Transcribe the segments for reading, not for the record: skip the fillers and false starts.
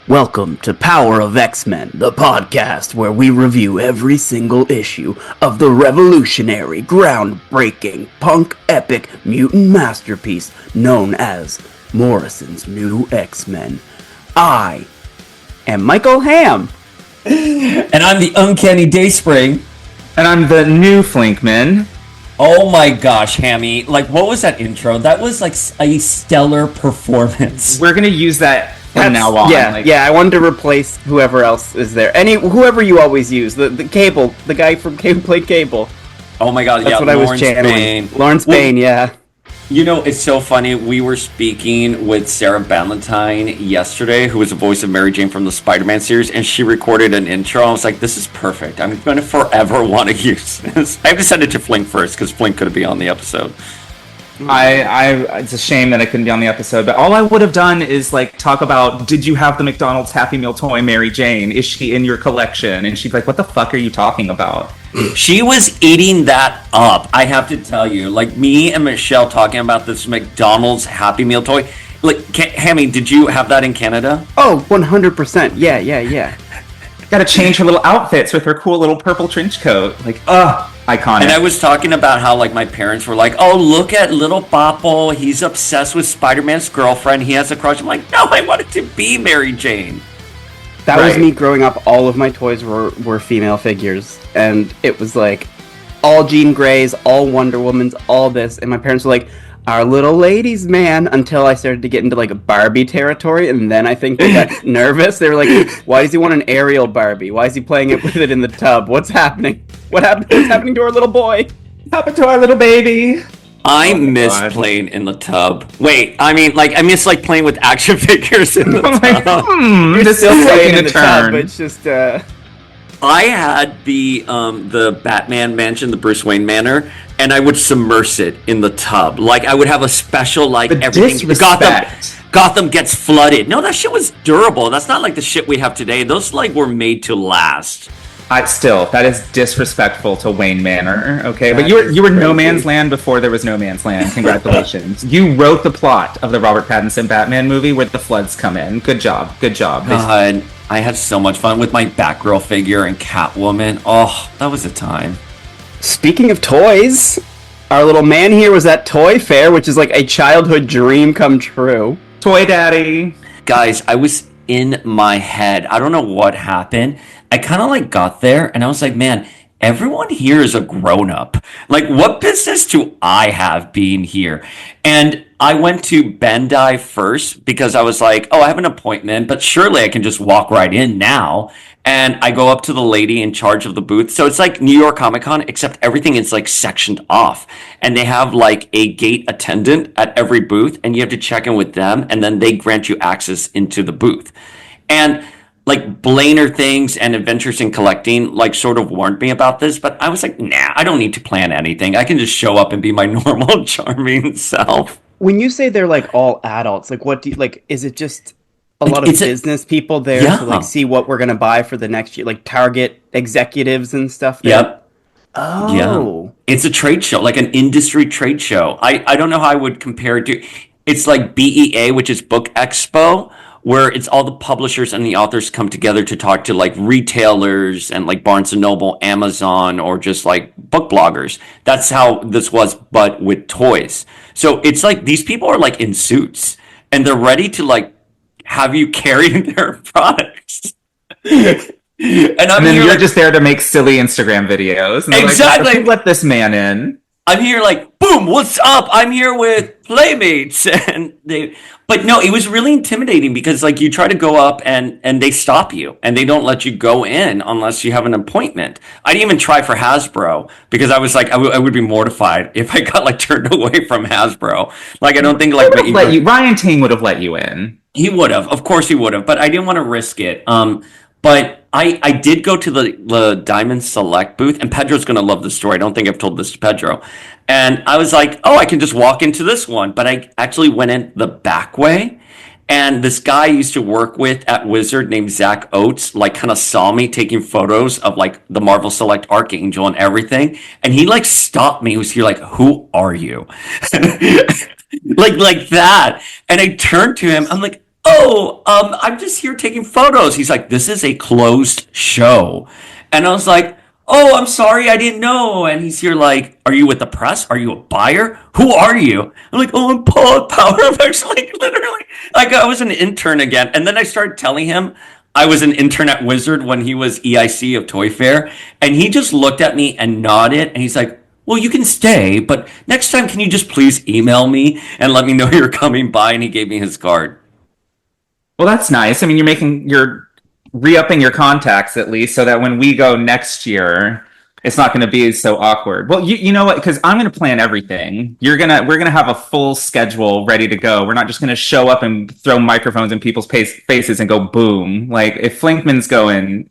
Welcome to Power of X-Men, the podcast where we review every single issue of the revolutionary, groundbreaking, punk epic mutant masterpiece known as Morrison's New X-Men. I am Michael Ham. And I'm the uncanny Dayspring. And I'm the new Flinkman. Oh my gosh, Hammy. Like, what was that intro? That was like a stellar performance. We're gonna use that from now on. Yeah, I wanted to replace whoever else is there. Whoever you always use. The Cable, the guy from played Cable. Oh my god, That's what Lawrence I was channeling. Bain. Lawrence Bain, yeah. You know, it's so funny. We were speaking with Sarah Ballantyne yesterday, who was the voice of Mary Jane from the Spider-Man series, and she recorded an intro. I was like, this is perfect. I'm going to forever want to use this. I have to send it to Flink first, because Flink could be on the episode. It's a shame that I couldn't be on the episode, but all I would have done is like talk about, did you have the McDonald's Happy Meal toy Mary Jane? Is she in your collection? And she'd be like, what the fuck are you talking about? She was eating that up, I have to tell you. Like, me and Michelle talking about this McDonald's Happy Meal toy. Like, Hammy, did you have that in Canada? Oh, 100%. Yeah. Gotta change her little outfits with her cool little purple trench coat. Like, iconic. And I was talking about how, like, my parents were like, oh, look at little Bopple. He's obsessed with Spider-Man's girlfriend. He has a crush. I'm like, no, I want it to be Mary Jane. That was me growing up. All of my toys were female figures. And it was like, all Jean Greys, all Wonder Womans, all this. And my parents were like, our little ladies, man, until I started to get into like a Barbie territory, and then I think they got nervous. They were like, why does he want an aerial Barbie? Why is he playing it with it in the tub? What's happening? What's happening to our little boy? What happened to our little baby? I miss playing in the tub. Wait, I miss like playing with action figures in the tub. You're still playing in the tub, but it's just I had the Batman mansion, the Bruce Wayne Manor, and I would submerge it in the tub. Like, I would have a special, like, the everything. Gotham gets flooded. No, that shit was durable. That's not like the shit we have today. Those, like, were made to last. That is disrespectful to Wayne Manor, okay? But you were No Man's Land before there was No Man's Land. Congratulations. You wrote the plot of the Robert Pattinson Batman movie where the floods come in. Good job. God, I had so much fun with my Batgirl figure and Catwoman. Oh, that was a time. Speaking of toys, our little man here was at Toy Fair, which is like a childhood dream come true. Toy Daddy. Guys, I was in my head. I don't know what happened. I kind of like got there and I was like, man, everyone here is a grown-up. Like, what business do I have being here? And I went to Bandai first because I was like, oh, I have an appointment, but surely I can just walk right in now. And I go up to the lady in charge of the booth. So it's like New York Comic Con, except everything is like sectioned off. And they have like a gate attendant at every booth, and you have to check in with them, and then they grant you access into the booth. And like Blainer Things and Adventures in Collecting like sort of warned me about this, but I was like, nah, I don't need to plan anything. I can just show up and be my normal charming self. When you say they're like all adults, like what do you like? Is it just a lot of business people there to like see what we're gonna buy for the next year, like Target executives and stuff? Yep. Oh, yeah. It's a trade show, like an industry trade show. I don't know how I would compare it to. It's like BEA, which is Book Expo, where it's all the publishers and the authors come together to talk to like retailers and like Barnes & Noble, Amazon, or just like book bloggers. That's how this was, but with toys. So it's like these people are like in suits and they're ready to like have you carry their products. And then you're just there to make silly Instagram videos. And exactly. Like, let this man in. I'm here like, boom, what's up? I'm here with Playmates. But no, it was really intimidating because like you try to go up and they stop you and they don't let you go in unless you have an appointment. I didn't even try for Hasbro because I was like, I would be mortified if I got like turned away from Hasbro. Like, I don't think like Ryan Ting would have let you in. He would have, of course he would have, but I didn't want to risk it. But I did go to the Diamond Select booth, and Pedro's going to love this story. I don't think I've told this to Pedro. And I was like, oh, I can just walk into this one. But I actually went in the back way. And this guy I used to work with at Wizard named Zach Oates, like kind of saw me taking photos of like the Marvel Select Archangel and everything. And he like stopped me. He was here like, who are you? like that. And I turned to him. I'm like, oh, I'm just here taking photos. He's like, this is a closed show. And I was like, oh, I'm sorry, I didn't know. And he's here like, are you with the press? Are you a buyer? Who are you? I'm like, oh, I'm Paul Power. I'm actually like, literally, like I was an intern again. And then I started telling him I was an internet wizard when he was EIC of Toy Fair. And he just looked at me and nodded. And he's like, well, you can stay, but next time, can you just please email me and let me know you're coming by? And he gave me his card. Well, that's nice. I mean, you're re-upping your contacts at least, so that when we go next year, it's not going to be so awkward. Well, you know what? Because I'm going to plan everything. We're gonna have a full schedule ready to go. We're not just going to show up and throw microphones in people's faces and go boom. Like if Flinkman's going,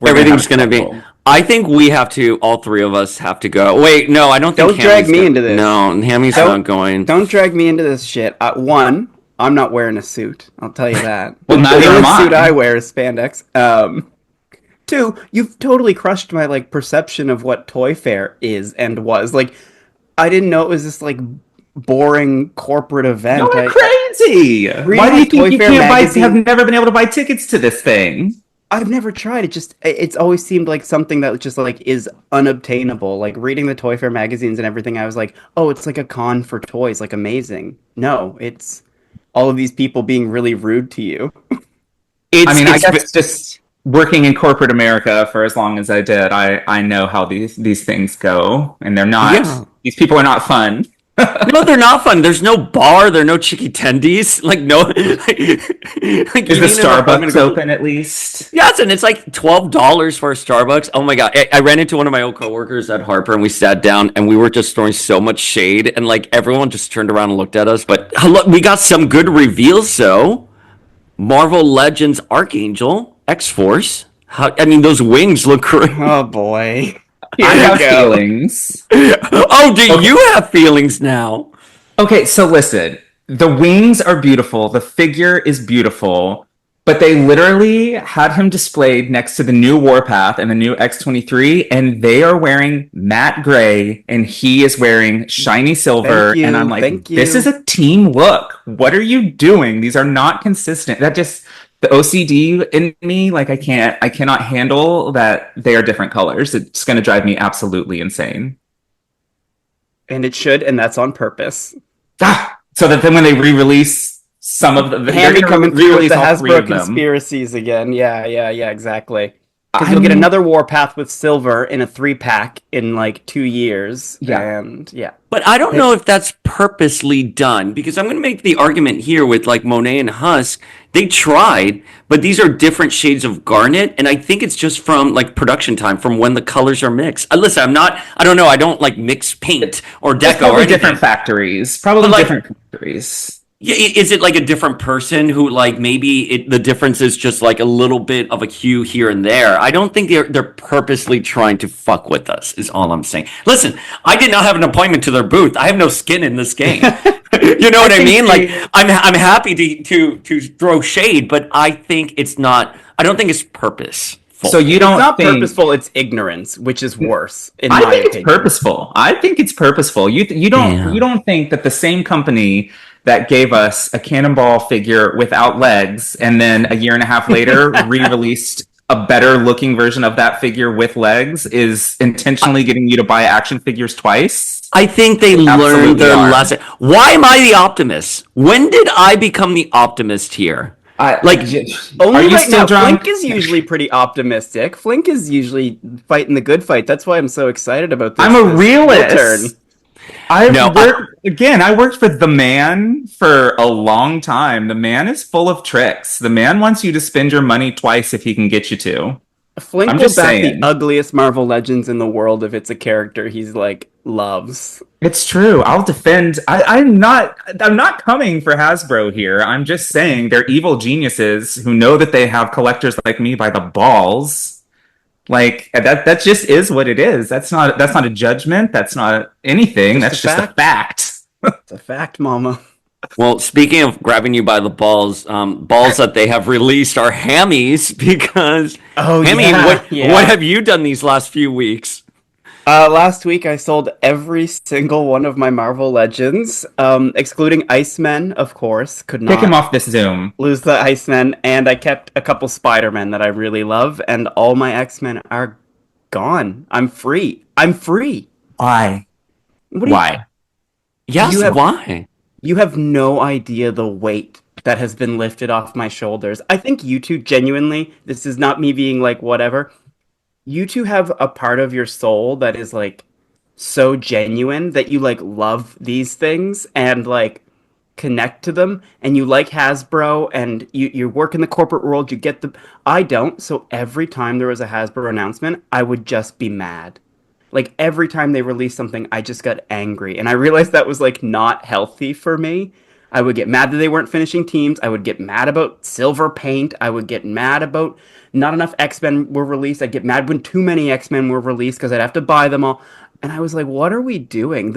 Everything's going to be. I think we have to. All three of us have to go. Wait, no, I don't think. Don't drag me into this. No, Hammy's not going. Don't drag me into this shit. One, I'm not wearing a suit. I'll tell you that. Well, neither the am only I. suit I wear is spandex. Two, you've totally crushed my like perception of what Toy Fair is and was. Like, I didn't know it was this like boring corporate event. You're crazy. Why do you think you can't have never been able to buy tickets to this thing? I've never tried. It's always seemed like something that just like is unobtainable. Like reading the Toy Fair magazines and everything, I was like, oh, it's like a con for toys, like amazing. No, it's all of these people being really rude to you. I guess just working in corporate America for as long as I did, I know how these things go, and they're not. Yeah. These people are not fun. No, they're not fun. There's no bar. There are no chicky tendies. Like no. Like, is the Starbucks open at least? Yes, and it's like $12 for a Starbucks. Oh my god! I ran into one of my old coworkers at Harper, and we sat down, and we were just throwing so much shade, and like everyone just turned around and looked at us. But look, we got some good reveals. So, Marvel Legends Archangel X-Force. I mean, those wings look great. Oh boy. I have feelings. Oh, do you have feelings now? Okay, so listen. The wings are beautiful. The figure is beautiful. But they literally had him displayed next to the new Warpath and the new X-23, and they are wearing matte gray, and he is wearing shiny silver. And I'm like, this is a team look. What are you doing? These are not consistent. That just... The OCD in me, like I cannot handle that they are different colors. It's going to drive me absolutely insane. And it should, and that's on purpose. So that then when they re-release some of the... Hammy coming through with the Hasbro conspiracies again. Yeah, exactly. Because you'll get another Warpath with silver in a 3-pack in like 2 years. Yeah. And yeah. But I don't know if that's purposely done, because I'm going to make the argument here with like Monet and Husk. They tried, but these are different shades of garnet, and I think it's just from like production time, from when the colors are mixed. Listen, I don't know, I don't like mix paint or deco. Probably different factories. Different factories. Yeah, is it like a different person who like maybe the difference is just like a little bit of a hue here and there? I don't think they're purposely trying to fuck with us. Is all I'm saying. Listen, I did not have an appointment to their booth. I have no skin in this game. You know what I mean? Like I'm happy to throw shade, but I think it's not. I don't think it's purpose. So you don't it's not purposeful, it's ignorance, which is worse, in my opinion. It's purposeful. I think it's purposeful. You don't think that the same company that gave us a Cannonball figure without legs and then a year and a half later re-released a better looking version of that figure with legs is intentionally getting you to buy action figures twice? I think they learned their lesson. Why am I the optimist? When did I become the optimist here? Only right now. Flink is usually pretty optimistic. Flink is usually fighting the good fight. That's why I'm so excited about this. I'm a realist. I worked for The Man for a long time. The Man is full of tricks. The Man wants you to spend your money twice if he can get you to. Flink will back the ugliest Marvel Legends in the world if it's a character he's like loves. It's true. I'll defend. I'm not coming for Hasbro here. I'm just saying they're evil geniuses who know that they have collectors like me by the balls. Like that just is what it is. That's not a judgment. That's not anything. That's just a fact. It's a fact, mama. Well, speaking of grabbing you by the balls that they have released are Hammy's, because Hammy, what have you done these last few weeks? Last week I sold every single one of my Marvel Legends, excluding Iceman, of course. Could Kick him not off this Zoom. lose the Iceman, and I kept a couple Spider-Men that I really love, and all my X-Men are gone. I'm free. I'm free. Why? What do Why? Yes, you have? why? You have no idea the weight that has been lifted off my shoulders. I think you two genuinely, this is not me being like whatever. You two have a part of your soul that is like so genuine that you like love these things and like connect to them and you like Hasbro and you work in the corporate world, you get the I don't, so every time there was a Hasbro announcement, I would just be mad. Like every time they released something, I just got angry. And I realized that was like not healthy for me. I would get mad that they weren't finishing teams. I would get mad about silver paint. I would get mad about not enough X-Men were released. I'd get mad when too many X-Men were released because I'd have to buy them all. And I was like, what are we doing?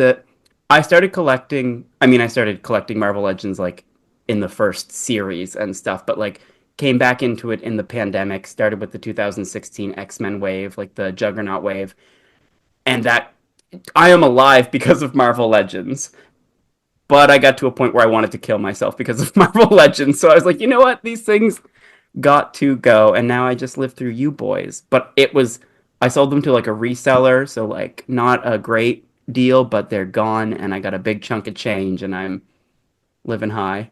I started collecting Marvel Legends like in the first series and stuff, but like came back into it in the pandemic, started with the 2016 X-Men wave, like the Juggernaut wave, and that I am alive because of Marvel Legends. But I got to a point where I wanted to kill myself because of Marvel Legends. So I was like, you know what? These things got to go. And now I just live through you boys. But I sold them to like a reseller. So like not a great deal, but they're gone. And I got a big chunk of change and I'm living high.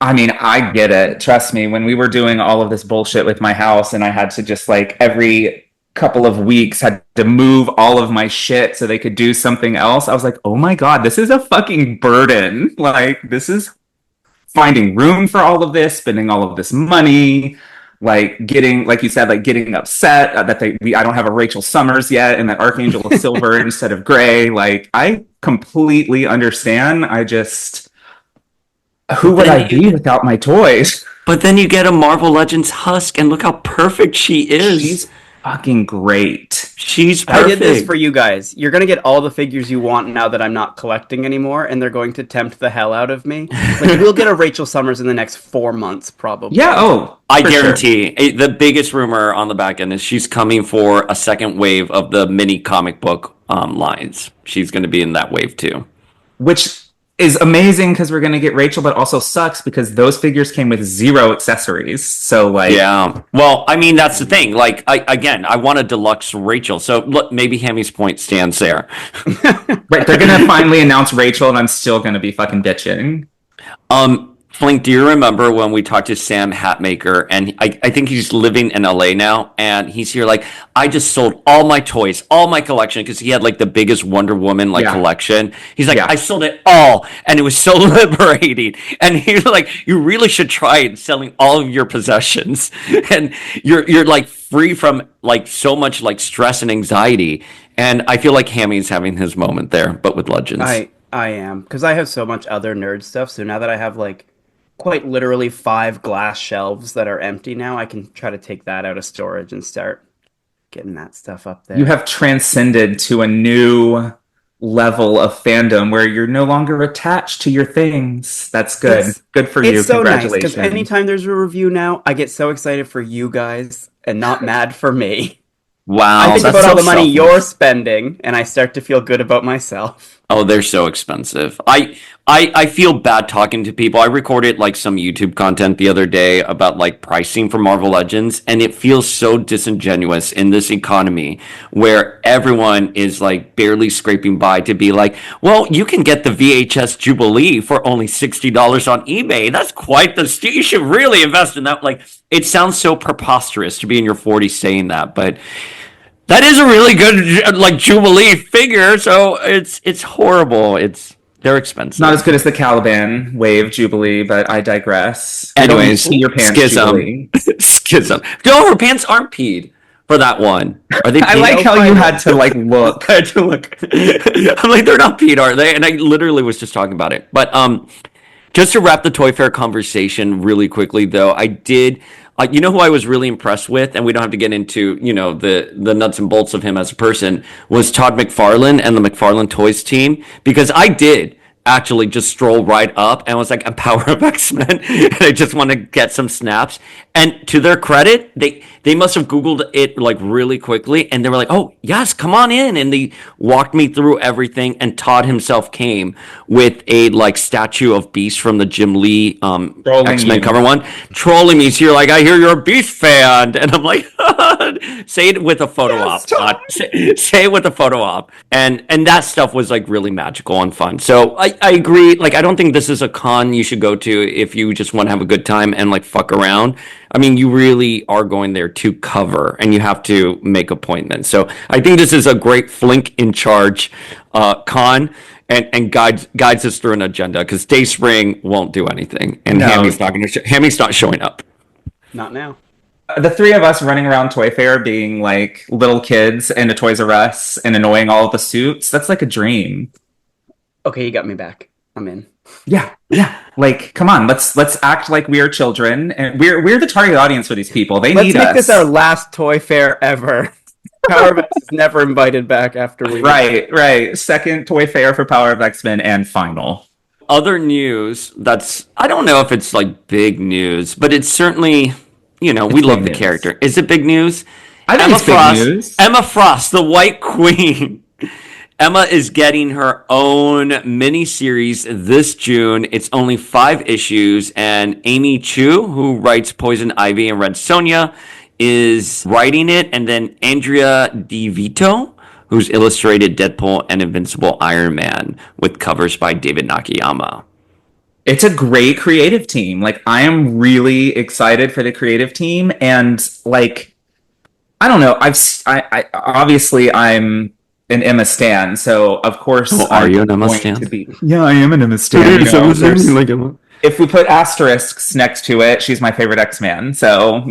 I mean, I get it. Trust me, when we were doing all of this bullshit with my house and I had to just like every couple of weeks had to move all of my shit so they could do something else, I was like, oh my God, this is a fucking burden. Like, this is finding room for all of this, spending all of this money, like getting, like you said, like getting upset that I don't have a Rachel Summers yet and that Archangel is silver instead of gray. Like, I completely understand. Who would I be without my toys? But then you get a Marvel Legends husk, and look how perfect she is. She's fucking great. She's I perfect. did this for you guys. You're going to get all the figures you want now that I'm not collecting anymore, and they're going to tempt the hell out of me. Like, we'll get a Rachel Summers in the next 4 months, probably. Yeah, oh, I for sure. guarantee the biggest rumor on the back end is she's coming for a second wave of the mini comic book lines. She's going to be in that wave too. Which is amazing because we're going to get Rachel, but also sucks because those figures came with 0 accessories. So, like... Yeah. Well, I mean, that's the thing. Like, I want a deluxe Rachel. So, look, maybe Hammy's point stands there. Right, they're going to finally announce Rachel, and I'm still going to be fucking bitching. Flink, do you remember when we talked to Sam Hatmaker, and I think he's living in LA now, and he's here like, I just sold all my toys, all my collection, because he had like the biggest Wonder Woman collection. He's like, I sold it all, and it was so liberating. And he's like, you really should try it, selling all of your possessions, and you're like free from like so much like stress and anxiety. And I feel like Hammy's having his moment there, but with Legends. I am, because I have so much other nerd stuff, so now that I have like quite literally 5 glass shelves that are empty now, I can try to take that out of storage and start getting that stuff up there. You have transcended to a new level of fandom where you're no longer attached to your things. That's good. Good for you. It's so Congratulations. nice, because anytime there's a review now, I get so excited for you guys and not mad for me. Wow. I think about all the money you're spending, and I start to feel good about myself. Oh, they're so expensive. I feel bad talking to people. I recorded like some YouTube content the other day about like pricing for Marvel Legends, and it feels so disingenuous in this economy where everyone is like barely scraping by to be like, well, you can get the VHS Jubilee for only $60 on eBay. That's quite the steal. You should really invest in that. Like, it sounds so preposterous to be in your 40s saying that, but that is a really good like Jubilee figure. So it's horrible. They're expensive. Not as good as the Caliban Wave Jubilee, but I digress. Anyways, see your pants, Jubilee. Schism. No, her pants aren't peed for that one. Are they? I like how you had to like look. I had to look. I'm like, they're not peed, are they? And I literally was just talking about it. But just to wrap the Toy Fair conversation really quickly, though, I did. You know who I was really impressed with, and we don't have to get into, you know, the nuts and bolts of him as a person, was Todd McFarlane and the McFarlane Toys team, because I did actually just stroll right up and was like, a power of X-Men. And I just want to get some snaps. And to their credit, they must have Googled it like really quickly. And they were like, oh, yes, come on in. And they walked me through everything. And Todd himself came with a like statue of Beast from the Jim Lee X-Men cover one, trolling me. So you're like, I hear you're a Beast fan. And I'm like, say it with a photo op. Todd. Say it with a photo op. And that stuff was like really magical and fun. So I agree. Like, I don't think this is a con you should go to if you just want to have a good time and like fuck around. I mean, you really are going there to cover, and you have to make appointments. So I think this is a great Flink in charge con, and guides us through an agenda, because Dayspring won't do anything, and Hammy's not showing up. Not now. The three of us running around Toy Fair being like little kids in a Toys R Us and annoying all of the suits, that's like a dream. Okay, you got me back. I'm in. Yeah. Like, come on, let's act like we are children, and we're the target audience for these people. They need us. Let's make this our last Toy Fair ever. Power of X is never invited back after we. Right. Second Toy Fair for Power of X-Men and final. Other news I don't know if it's like big news, but it's certainly, we love the character. Is it big news? I think it's big news. Emma Frost, the White Queen. Emma is getting her own miniseries this June. It's only 5 issues, and Amy Chu, who writes Poison Ivy and Red Sonja, is writing it, and then Andrea DeVito, who's illustrated Deadpool and Invincible Iron Man, with covers by David Nakayama. It's a great creative team. Like, I am really excited for the creative team, and like, I don't know. I obviously I'm an Emma stan, so of course. Oh, are you an Emma stan? Yeah, I am an Emma stan. If we put asterisks next to it, she's my favorite X-Man. So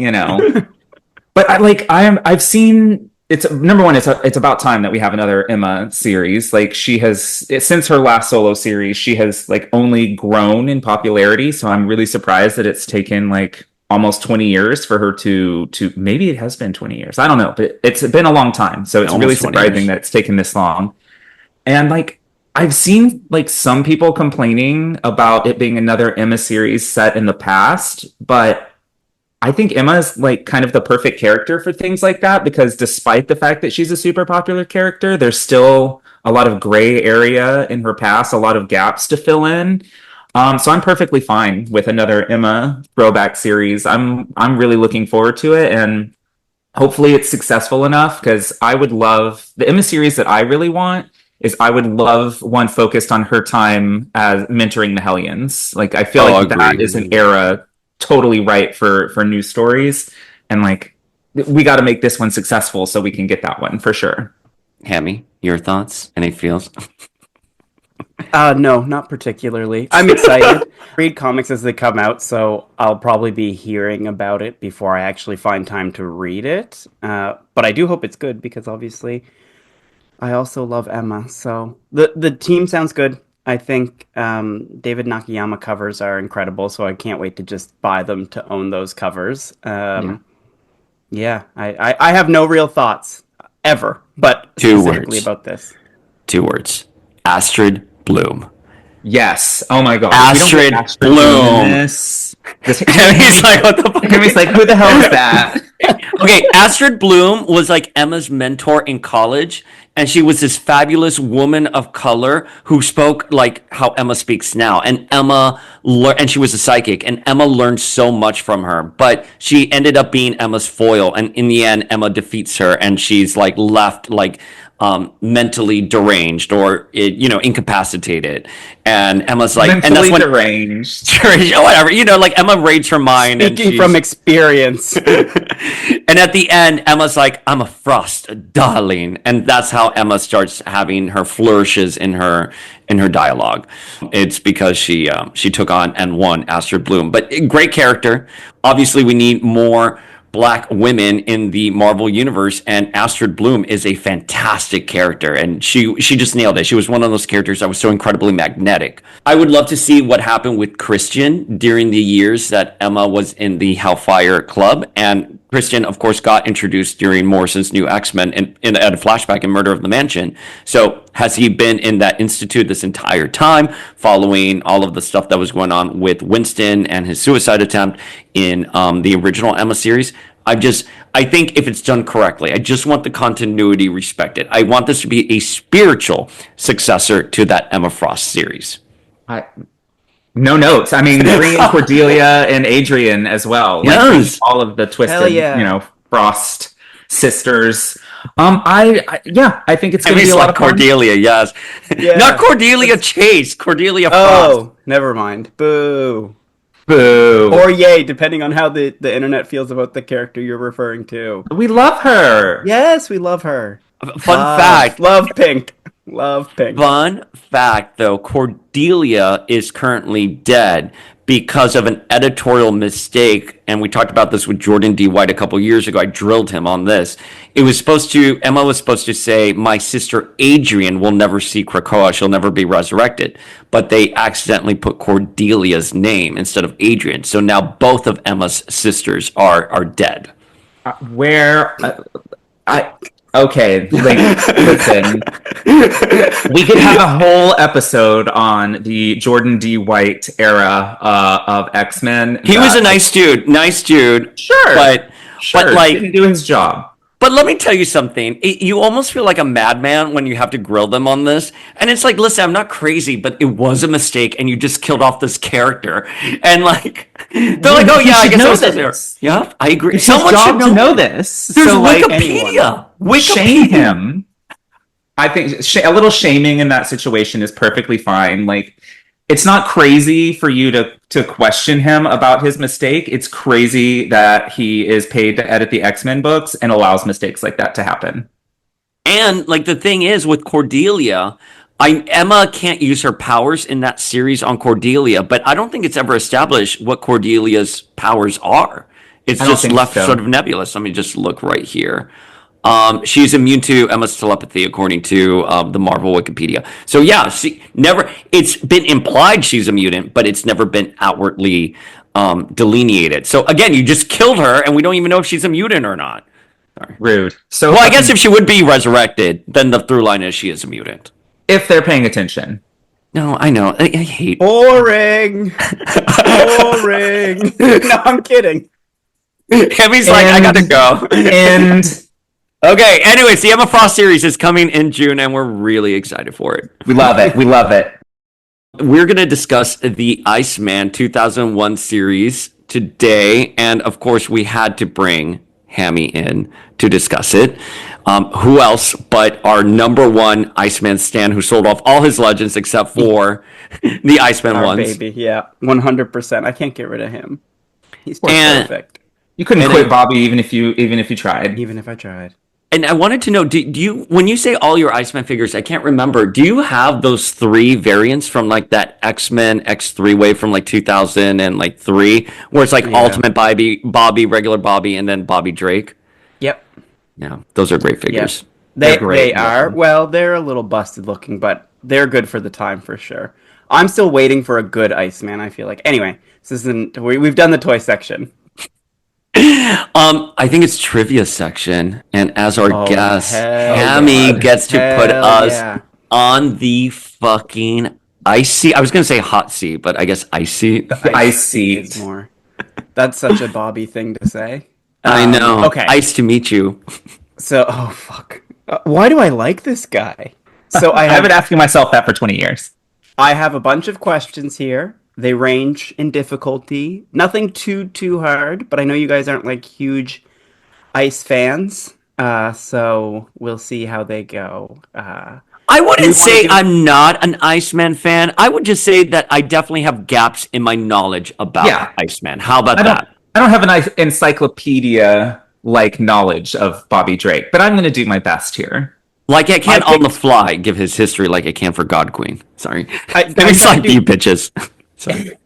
but I've seen. It's number one. It's about time that we have another Emma series. Like, she has, since her last solo series, she has like only grown in popularity. So I'm really surprised that it's taken like almost 20 years for her to maybe it has been 20 years. I don't know, but it's been a long time. So it's really surprising that it's taken this long. And like, I've seen like some people complaining about it being another Emma series set in the past, but I think Emma is like kind of the perfect character for things like that, because despite the fact that she's a super popular character, there's still a lot of gray area in her past, a lot of gaps to fill in. So I'm perfectly fine with another Emma throwback series. I'm really looking forward to it, and hopefully it's successful enough, because I would love the Emma series that I really want is I would love one focused on her time as mentoring the Hellions. Like, I feel like that is an era totally right for new stories, and like, we got to make this one successful so we can get that one for sure. Hammy, your thoughts? Any feels? No, not particularly. I'm excited. Read comics as they come out, so I'll probably be hearing about it before I actually find time to read it. But I do hope it's good, because obviously I also love Emma. So the team sounds good. I think David Nakayama covers are incredible, so I can't wait to just buy them to own those covers. Yeah, I have no real thoughts ever, but specifically about this. 2 words. Astrid Bloom. Yes. Oh my god. Astrid Bloom. He's like, what the fuck? He's like, who the hell is that? Okay, Astrid Bloom was like Emma's mentor in college, and she was this fabulous woman of color who spoke like how Emma speaks now. And and she was a psychic, and Emma learned so much from her. But she ended up being Emma's foil, and in the end, Emma defeats her, and she's like left like mentally deranged or incapacitated, and Emma's like mentally and that's when deranged whatever, like Emma raids her mind. Speaking from experience. And at the end, Emma's like, I'm a Frost, darling, and that's how Emma starts having her flourishes in her dialogue. It's because she took on and won Astrid Bloom. But great character. Obviously, we need more Black women in the Marvel universe, and Astrid Bloom is a fantastic character, and she just nailed it. She was one of those characters that was so incredibly magnetic. I would love to see what happened with Christian during the years that Emma was in the Hellfire Club, and Christian, of course, got introduced during Morrison's new X-Men at a flashback in Murder of the Mansion. So has he been in that institute this entire time, following all of the stuff that was going on with Winston and his suicide attempt in the original Emma series? I think if it's done correctly, I just want the continuity respected. I want this to be a spiritual successor to that Emma Frost series. No notes. I mean, bring in Cordelia and Adrian as well. Yes. All of the twisted, Frost sisters. I think it's going to be a lot of fun. Cordelia, yes. Yeah. Not Cordelia Chase, Cordelia Frost. Oh, never mind. Boo. Boo. Or yay, depending on how the internet feels about the character you're referring to. We love her. Yes, we love her. Fun fact. Love Pink. Love Pink. Fun fact, though, Cordelia is currently dead because of an editorial mistake. And we talked about this with Jordan D. White a couple years ago. I drilled him on this. Emma was supposed to say, my sister Adrian will never see Krakoa. She'll never be resurrected. But they accidentally put Cordelia's name instead of Adrian. So now both of Emma's sisters are dead. Okay, listen. We could have a whole episode on the Jordan D. White era of X-Men. He was a nice dude. Sure. But didn't do his job. But let me tell you something. You almost feel like a madman when you have to grill them on this. And it's like, listen, I'm not crazy, but it was a mistake, and you just killed off this character. And they're like, oh yeah, I guess I was there. Yeah, I agree. It's someone should know this. There's Wikipedia. Shame him. I think a little shaming in that situation is perfectly fine. It's not crazy for you to question him about his mistake. It's crazy that he is paid to edit the X-Men books and allows mistakes like that to happen. And the thing is with Cordelia, Emma can't use her powers in that series on Cordelia, but I don't think it's ever established what Cordelia's powers are. It's just left sort of nebulous. Let me just look right here. She's immune to Emma's telepathy, according to the Marvel Wikipedia. So yeah, it's been implied she's a mutant, but it's never been outwardly delineated. So again, you just killed her, and we don't even know if she's a mutant or not. Sorry. Rude. So I guess if she would be resurrected, then the through line is she is a mutant. If they're paying attention. No, I know. I hate boring. Boring. No, I'm kidding. Hammy's I gotta go. And okay, anyways, the Emma Frost series is coming in June, and we're really excited for it. We love it. We're going to discuss the Iceman 2001 series today, and of course, we had to bring Hammy in to discuss it. Who else but our number one Iceman stan who sold off all his legends except for the Iceman ones. Baby, yeah, 100%. I can't get rid of him. He's perfect. You couldn't quit Bobby even if you tried. Even if I tried. And I wanted to know, do you, when you say all your Iceman figures, I can't remember, do you have those three variants from that X-Men X3 wave from 2003, where it's Ultimate Bobby, regular Bobby, and then Bobby Drake? Yep. Yeah, those are great figures. Yeah. They are. Well, they're a little busted looking, but they're good for the time for sure. I'm still waiting for a good Iceman, I feel like. Anyway, we've done the toy section. I think it's trivia section, and as our guest, Hammy gets to put us on the fucking icy. I was gonna say hot seat, but I guess icy. Ice seat. More. That's such a Bobby thing to say. I know. Okay. Nice to meet you. So, fuck. Why do I like this guy? So I've been asking myself that for 20 years. I have a bunch of questions here. They range in difficulty. Nothing too hard, but I know you guys aren't huge Ice fans. So we'll see how they go. I wouldn't say I'm not an Iceman fan. I would just say that I definitely have gaps in my knowledge about Iceman. How about that? I don't have an encyclopedia-like knowledge of Bobby Drake, but I'm going to do my best here. I can't on the fly give his history like I can for God Queen. Sorry. It's like you bitches. Sorry.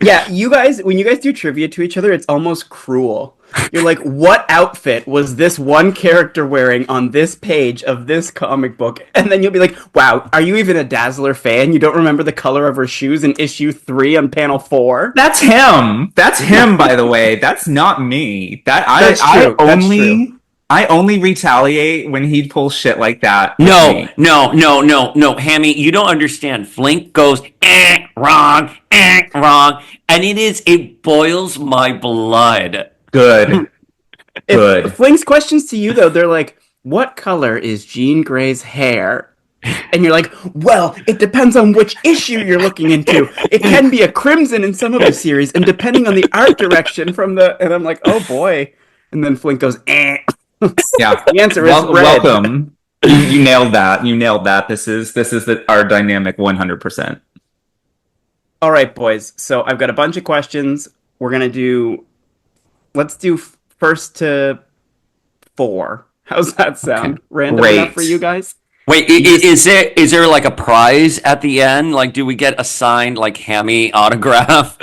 Yeah, you guys, when you guys do trivia to each other, it's almost cruel. You're like, what outfit was this one character wearing on this page of this comic book? And then you'll be like, wow, are you even a Dazzler fan? You don't remember the color of her shoes in issue 3 on panel 4? That's him. That's him, by the way. That's not me. That's true. That's true. I only retaliate when he pulls shit like that. No, Hammy, you don't understand. Flink goes, wrong, and it boils my blood. Good. If Flink's questions to you, though, they're like, what color is Jean Grey's hair? And you're like, well, it depends on which issue you're looking into. It can be a crimson in some of the series, and depending on the art direction from the... And I'm like, oh boy. And then Flink goes, Yeah. The answer is red. Welcome. You nailed that. You nailed that. This is our dynamic 100%. All right, boys. So I've got a bunch of questions. We're going to do... Let's do first to 4. How's that sound? Okay. Random enough for you guys? Wait, is there like a prize at the end? Like, do we get a signed like Hammy autograph?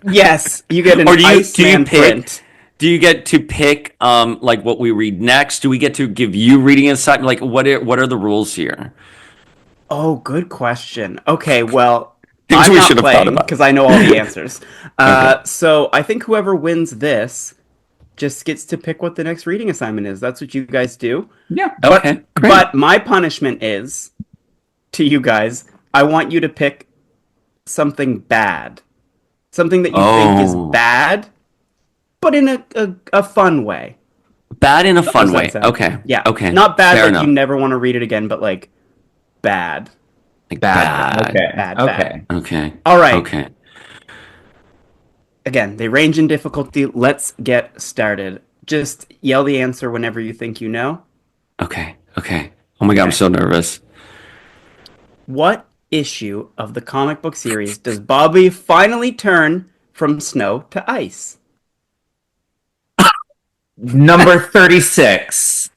Yes, you get an Iceman print. Do you get to pick like what we read next? Do we get to give you reading assignment? Like, what are the rules here? Oh, good question. Okay, well, I'm not playing because I know all the answers. Okay. So I think whoever wins this just gets to pick what the next reading assignment is. That's what you guys do. Yeah. Okay. But my punishment is, to you guys, I want you to pick something bad. Something that you think is bad, but in a fun way. Bad in a fun way. Okay. Yeah. Okay. Not bad Fair enough. You never want to read it again, but like bad. Like bad. Okay. Bad. Okay. All right. Okay. Again, they range in difficulty. Let's get started. Just yell the answer whenever you think you know. Okay. Oh my God, I'm so nervous. What issue of the comic book series does Bobby finally turn from snow to ice? Number 36.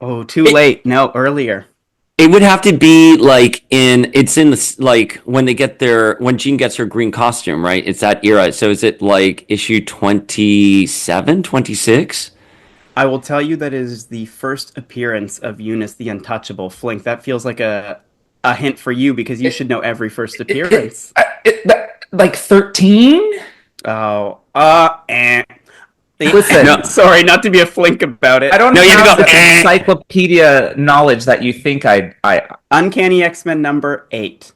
Oh, too late. No, earlier. It would have to be like it's in the like when Jean gets her green costume, right? It's that era. So is it like issue 27, 26? I will tell you that it is the first appearance of Eunice the Untouchable. Flink, that feels like a hint for you because you should know every first appearance. Like 13? Oh, Listen, no, sorry, not to be a Flink about it. I don't have the encyclopedia knowledge that you think I. Uncanny X-Men number 8.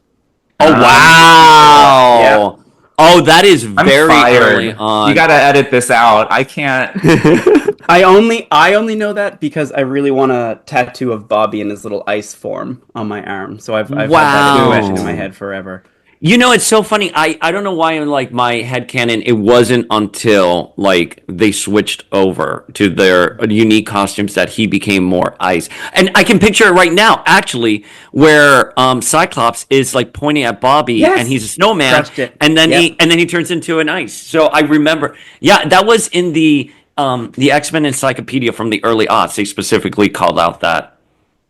Oh wow! Yeah. Oh, that is very early on. You gotta edit this out. I can't. I only know that because I really want a tattoo of Bobby in his little ice form on my arm. So I've had that impression in my head forever. You know, it's so funny. I don't know why in like my headcanon it wasn't until like they switched over to their unique costumes that he became more ice. And I can picture it right now, actually, where Cyclops is like pointing at Bobby and he's a snowman, and then he turns into an ice. So I remember, that was in the X-Men Encyclopedia from the early aughts. They specifically called out that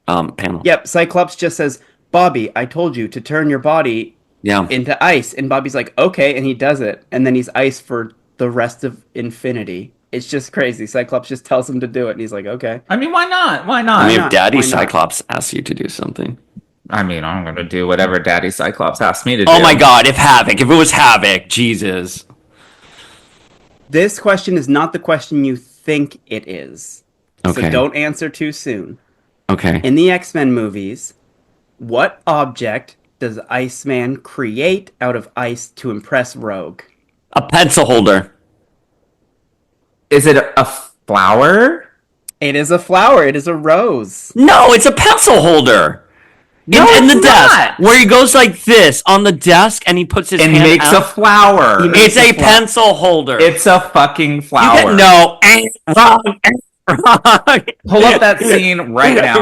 panel. Yep, Cyclops just says, "Bobby, I told you to turn your body." Into ice, and Bobby's like, okay, and he does it, and then he's ice for the rest of infinity. It's just crazy. Cyclops just tells him to do it, and he's like, okay. I mean, why not? I mean, if Daddy Cyclops asks you to do something. I mean, I'm gonna do whatever Daddy Cyclops asks me to do. Oh my God, if it was Havoc, Jesus. This question is not the question you think it is. Okay. So don't answer too soon. Okay. In the X-Men movies, what object does Iceman create out of ice to impress Rogue? A pencil holder. Is it a flower? It is a flower. It is a rose. No, it's a pencil holder. In the desk. Where he goes like this on the desk and he puts his hand out. And makes a flower. It's a pencil holder. It's a fucking flower. No, wrong. Pull up that scene right now.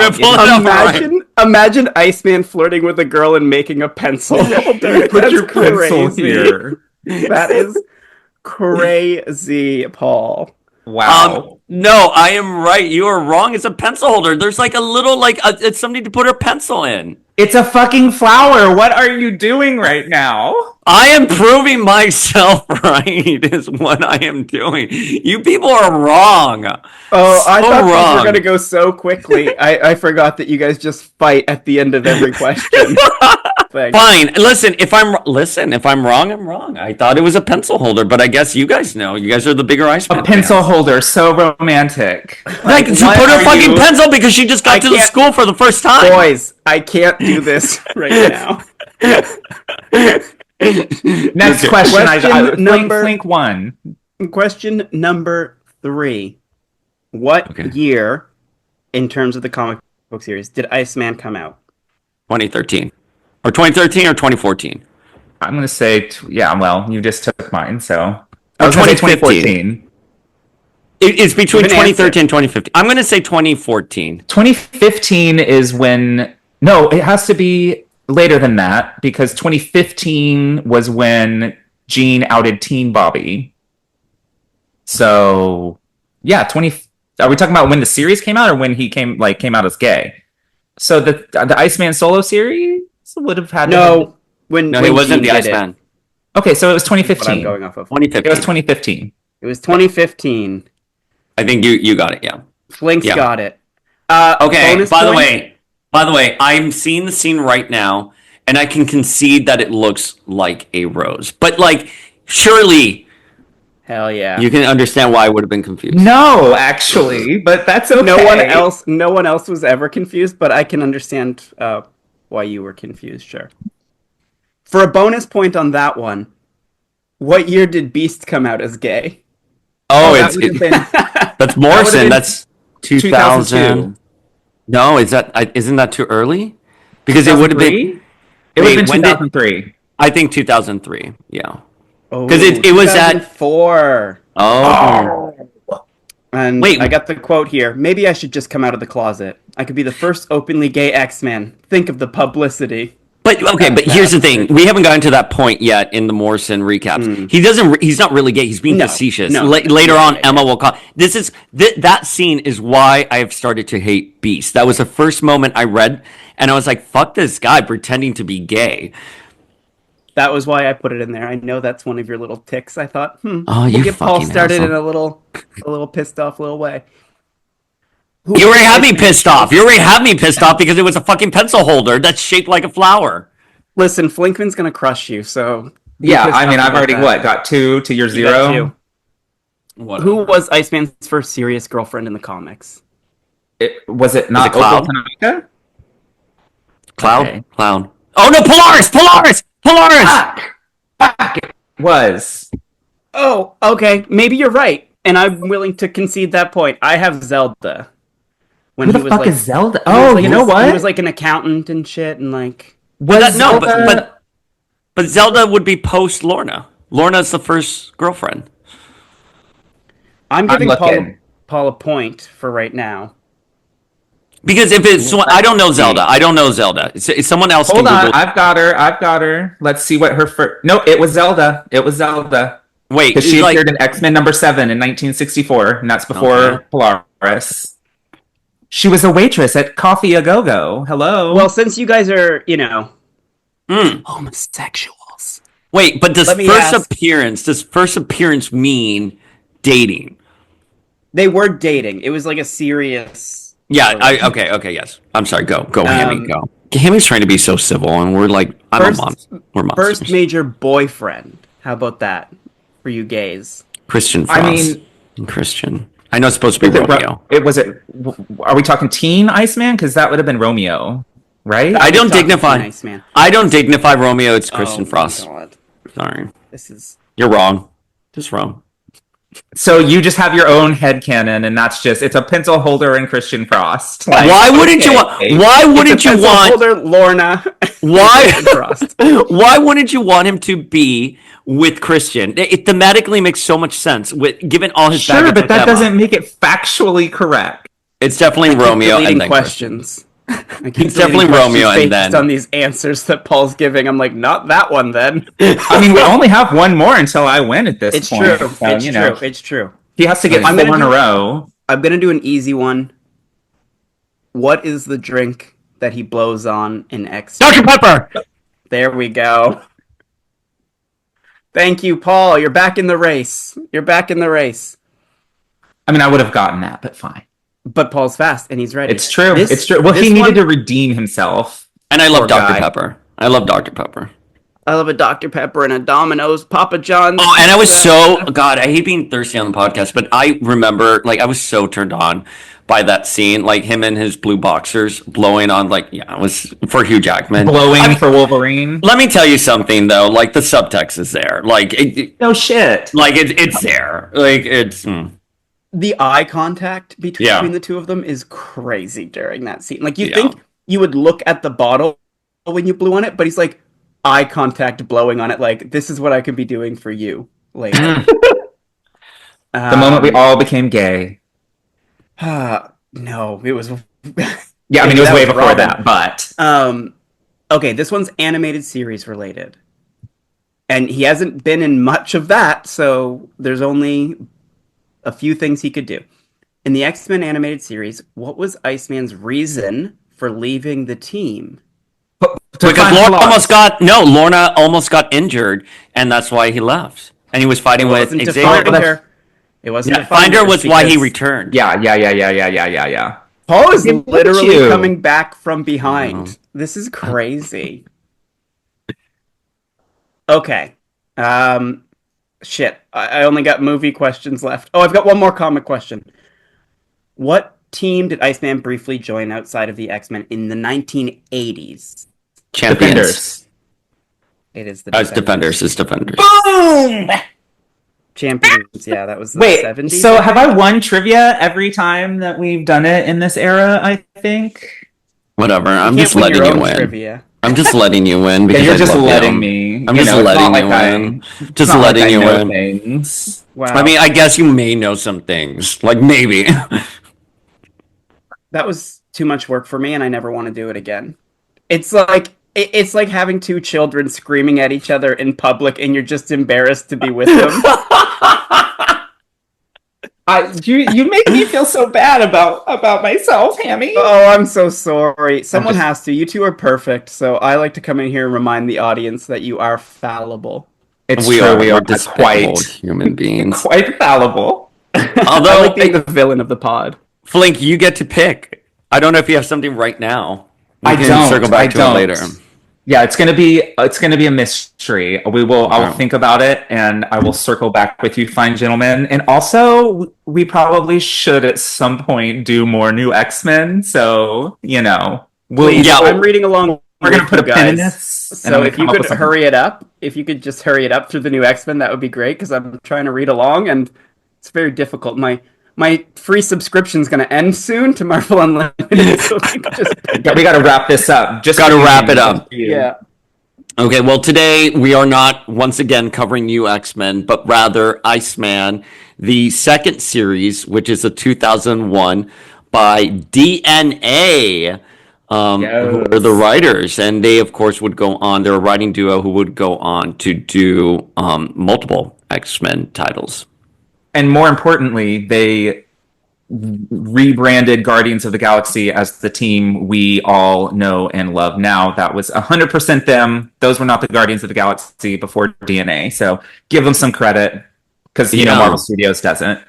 Imagine Iceman flirting with a girl and making a pencil holder. Put your pencil here. That is crazy, Paul. Wow. No, I am right. You are wrong. It's a pencil holder. There's like a little, it's something to put her pencil in. It's a fucking flower. What are you doing right now? I am proving myself right is what I am doing. You people are wrong. Oh, I So thought these wrong. were going to go so quickly. I forgot that you guys just fight at the end of every question. Thanks. Fine. Listen, if I'm wrong, I'm wrong. I thought it was a pencil holder, but I guess you guys know. You guys are the bigger Iceman A pencil fans. holder, so romantic. Like, to what put are a fucking you- pencil because she just got I to the can't- school for the first time. Boys, I can't do this right now. Next question. Question number- Flink one. Question number 3. What Okay. year, in terms of the comic book series, did Iceman come out? 2013. Or 2013 or 2014. I'm gonna say, well, you just took mine, so. Or I was gonna say 2015. 2014. It's between Give an 2013 and 2015. I'm going to say 2014. 2015 is when. No, it has to be later than that because 2015 was when Gene outed Teen Bobby. So, yeah, 20. Are we talking about when the series came out or when he came out as gay? So the Iceman solo series would have had No, when No, he wasn't Gene the did it. Iceman. Okay, so it was That's what I'm 2015. going off of. 2015. It was 2015. It was 2015. I think you got it, yeah. Flink's Yeah. got it. Okay, Bonus by the point? way, I'm seeing the scene right now, and I can concede that it looks like a rose. But, like, surely Hell yeah. you can understand why I would have been confused. No, actually, but that's okay. No one else was ever confused, but I can understand why you were confused, sure. For a bonus point on that one, what year did Beast come out as gay? Oh, that would have been that's Morrison. been That's 2000. 2002. No, isn't that too early? Because it would have been. 2003? It would have Wait, been when did- 2003. I think 2003. Yeah. Oh, 'Cause it was at- 2004. Oh. And Wait. I got the quote here. Maybe I should just come out of the closet. I could be the first openly gay X-Man. Think of the publicity. But okay, but here's the thing: we haven't gotten to that point yet in the Morrison recaps. He's not really gay. He's being No, facetious. no. Later on, Yeah. Emma will call. That scene is why I have started to hate Beast. That was the first moment I read, and I was like, "Fuck this guy pretending to be gay." That was why I put it in there. I know that's one of your little ticks. I thought, Oh, we'll you get Paul fucking started asshole. in a little pissed off little way. You already had me pissed off. You already had me pissed off because it was a fucking pencil holder that's shaped like a flower. Listen, Flinkman's gonna crush you, so... be Yeah, pissed I mean, off I've about already, that. got two to your You got 0? two. Who was Iceman's first serious girlfriend in the comics? Was it not Cloud? Opal Tanaka? Cloud? Okay. Clown. Oh no, Polaris! Polaris! Polaris! Fuck! It was. Oh, okay. Maybe you're right, and I'm willing to concede that point. I have Zelda. When Who the fuck is Zelda? Oh, you know He what? was like an accountant and shit, and like... Was No, Zelda... but Zelda would be post Lorna. Lorna's the first girlfriend. I'm giving looking. Paul a point for right now. Because if it's, I don't know Zelda. I don't know Zelda. It's someone else. Hold can on, Google- I've got her. Let's see what her first... No, it was Zelda. Wait, Because she like, appeared in X-Men number 7 in 1964, and that's before Okay. Polaris. She was a waitress at Coffee A Go-Go. Hello. Well, since you guys are, mm. homosexuals. Wait, but Let me ask- does first appearance mean dating? They were dating. It was like a serious... Yeah. Okay. Yes. I'm sorry. Go. Hammy. Go. Hammy's trying to be so civil, and we're like, I'm First- a monster. We're monsters. First major boyfriend. How about that for you gays? Christian Frost. I mean... Christian. I know it's supposed to be Romeo. Are we talking teen Iceman? Because that would have been Romeo, right? I don't Talking dignify. nice, man. I don't dignify Romeo. It's Oh Christian my Frost. God. Sorry, This is... you're wrong. Just wrong. So you just have your own headcanon, and that's just... It's a pencil holder and Christian Frost. Like, Why wouldn't you okay. want? Why wouldn't It's a you pencil want? holder, Lorna. Why? Frost. Why wouldn't you want him to be with Christian? It thematically makes so much sense with given all his Sure, baggage but with that Emma. doesn't make it factually correct. It's definitely Romeo Deleting and then questions. I keep It's definitely deleting questions Romeo and based then- on these answers that Paul's giving. I'm like, not that one then. I mean, we only have one more until I win at this It's point. true. So, It's you know, true. It's true. he has to get I'm 4 in gonna a do- row. I'm gonna do an easy one. What is the drink that he blows on in X. Dr. Pepper! There we go. Thank you, Paul. You're back in the race. I mean, I would have gotten that, but fine. But Paul's fast, and he's ready. It's true. It's true. Well, he needed to redeem himself. And I love Dr. Pepper. I love Dr. Pepper. I love a Dr. Pepper and a Domino's, Papa John's. Oh, and I was God, I hate being thirsty on the podcast, but I remember, like, I was so turned on by that scene, like him and his blue boxers blowing on, like, it was for Hugh Jackman. For Wolverine. Let me tell you something, though. Like, the subtext is there. Like, no shit. Like, it's there. Like, it's... The eye contact between the two of them is crazy during that scene. Like, you think you would look at the bottle when you blew on it, but he's like, eye contact blowing on it, like, this is what I could be doing for you later. The moment we all became gay. No, it was... Yeah, I mean, it was way before that, but... Okay, this one's animated series related. And he hasn't been in much of that, so there's only a few things he could do. In the X-Men animated series, what was Iceman's reason for leaving the team? Because Lorna almost got injured, and that's why he left. And he was fighting with Xavier. It wasn't to find her was why he returned. Yeah. Paul is literally coming back from behind. This is crazy. Okay. Shit. I only got movie questions left. Oh, I've got one more comic question. What team did Iceman briefly join outside of the X-Men in the 1980s? Champions. It is the Defenders. It's Defenders. Boom! Champions, yeah, that was the 70s. So have I won trivia every time that we've done it in this era, I think? Whatever, I'm just letting you win. Trivia. I'm just letting you win because you're just letting me. I'm just letting you win. Just letting you win. Wow. I mean, I guess you may know some things. Like, maybe. That was too much work for me, and I never want to do it again. It's like having two children screaming at each other in public, and you're just embarrassed to be with them. You make me feel so bad about myself, Hammy. Oh, I'm so sorry. Someone has to. You two are perfect, so I like to come in here and remind the audience that you are fallible. We are quite human beings. Quite fallible. Although I like being the villain of the pod. Flink, you get to pick. I don't know if you have something right now. I don't. Circle back to it later. Yeah, it's gonna be a mystery. I'll think about it, and I will circle back with you, fine gentlemen. And also, we probably should at some point do more new X-Men. So I'm reading along. We're gonna put a pin in this. So if you could hurry it up, just hurry it up through the new X-Men, that would be great. Because I'm trying to read along, and it's very difficult. My free subscription is going to end soon to Marvel Unlimited. So we got to wrap this up. Just got to wrap it up. Yeah. Okay, well, today we are not, once again, covering new X-Men, but rather Iceman, the second series, which is a 2001 by DNA, who are the writers. And they, of course, would go on. They're a writing duo who would go on to do multiple X-Men titles. And more importantly, they rebranded Guardians of the Galaxy as the team we all know and love now. That was 100% them. Those were not the Guardians of the Galaxy before DNA. So give them some credit, because Marvel Studios doesn't.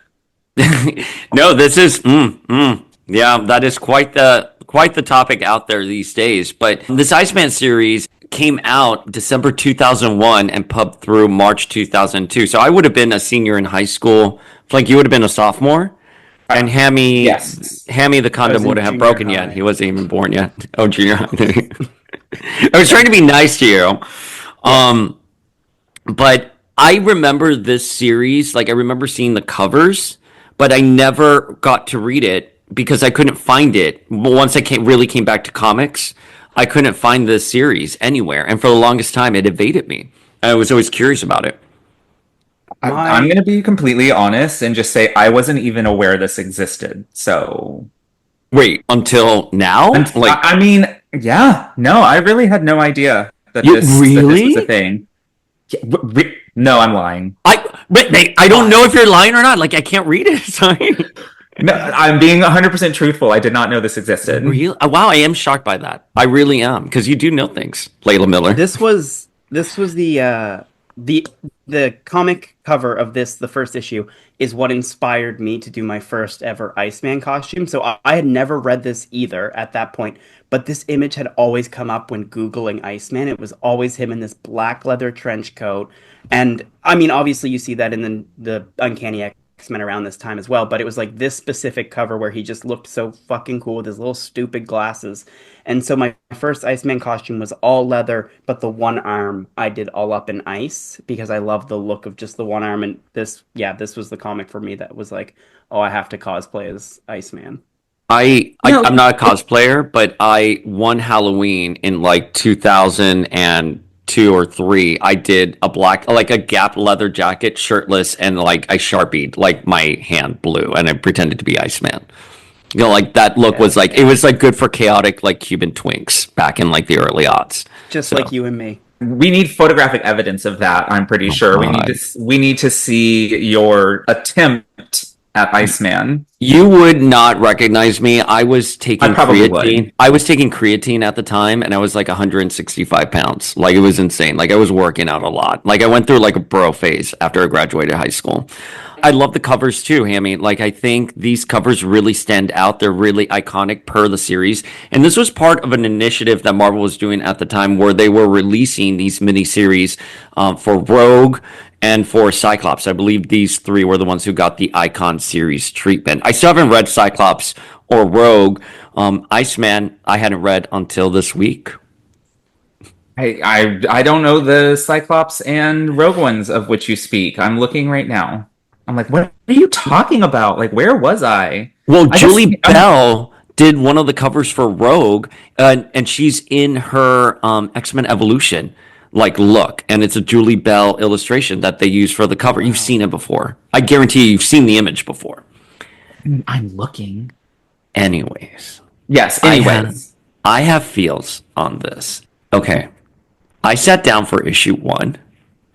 No, this is yeah, that is quite the topic out there these days. But this Iceman series came out December 2001 and pubbed through March 2002. So I would have been a senior in high school. Like, you would have been a sophomore. And Hammy, Hammy the condom would have broken yet. He wasn't even born yet. Oh, junior high. I was trying to be nice to you. But I remember this series. Like, I remember seeing the covers, but I never got to read it because I couldn't find it. Once I really came back to comics, I couldn't find this series anywhere. And for the longest time, it evaded me. I was always curious about it. I'm going to be completely honest and just say I wasn't even aware this existed. So, wait, until now? I mean, yeah, no, I really had no idea that this was a thing. No, I'm lying. I don't know if you're lying or not. Like, I can't read it. Sorry. No, I'm being 100% truthful. I did not know this existed. Real? Wow, I am shocked by that. I really am, because you do know things, Layla Miller. This was the the comic cover of this, the first issue, is what inspired me to do my first ever Iceman costume. So I had never read this either at that point, but this image had always come up when Googling Iceman. It was always him in this black leather trench coat. And I mean, obviously you see that in the Uncanny X-Men around this time as well, but it was like this specific cover where he just looked so fucking cool with his little stupid glasses. And so my first Iceman costume was all leather, but the one arm I did all up in ice because I love the look of just the one arm. And this was the comic for me that was like, oh, I have to cosplay as Iceman. I'm not a cosplayer, but I one Halloween in like 2002 or three, I did a black, like a Gap leather jacket, shirtless, and like I sharpied like my hand blue, and I pretended to be Iceman. You know, like that look was like, it was like good for chaotic like Cuban twinks back in like the early aughts. Just So, like you and me. We need photographic evidence of that, I'm pretty sure. God. We need to see your attempt at Iceman. You would not recognize me. I was taking I probably creatine. would. I was taking creatine at the time, and I was like 165 pounds. Like it was insane. Like I was working out a lot. Like I went through like a bro phase after I graduated high school. I love the covers too, Hammy. Like I think these covers really stand out. They're really iconic per the series. And this was part of an initiative that Marvel was doing at the time where they were releasing these miniseries for Rogue and for Cyclops. I believe these three were the ones who got the Icon series treatment. I still haven't read Cyclops or Rogue. Iceman, I hadn't read until this week. I don't know the Cyclops and Rogue ones of which you speak. I'm looking right now. I'm like, what are you talking about? Like, where was I? Well, I Julie just- Bell did one of the covers for Rogue, and she's in her X-Men Evolution like look, and it's a Julie Bell illustration that they use for the cover. You've seen it before. I guarantee you've seen the image before. I'm looking. Anyways, Yes, I anyways. have feels on this. Okay, I sat down for issue one,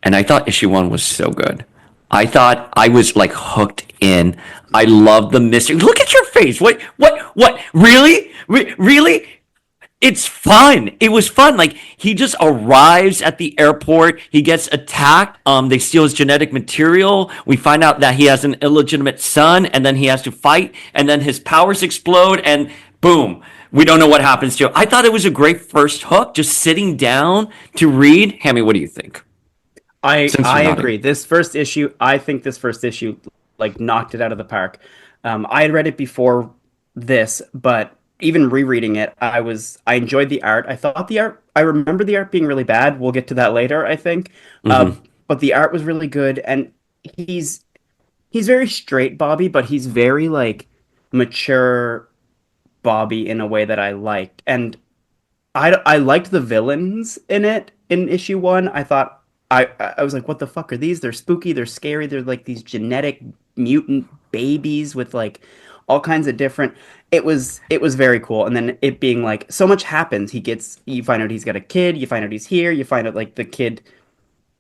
and I thought issue one was so good. I thought I was like hooked in. I love the mystery. Look at your face. What? Really? Really? It's fun. It was fun. Like he just arrives at the airport. He gets attacked. They steal his genetic material. We find out that he has an illegitimate son, and then he has to fight, and then his powers explode, and boom. We don't know what happens to him. I thought it was a great first hook, just sitting down to read. Hammy, what do you think? Since you're I nodding. agree. I think this first issue like knocked it out of the park. I had read it before this, but even rereading it, I enjoyed the art. I remember the art being really bad. We'll get to that later, I think. But the art was really good, and he's very straight Bobby, but he's very like mature Bobby in a way that I liked. And I liked the villains in it in issue one. I was like, what the fuck are these? They're spooky, they're scary, they're like these genetic mutant babies with like all kinds of different. It was very cool. And then it being like so much happens. You find out he's got a kid, you find out he's here, you find out like the kid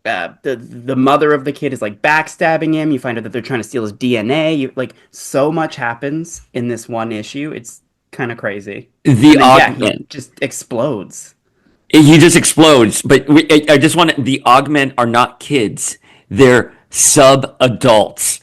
the mother of the kid is like backstabbing him. You find out that they're trying to steal his DNA. Like so much happens in this one issue. It's kind of crazy. The And then, he augment. just explodes. He just explodes. But I just want to, the augment are not kids. They're sub-adults.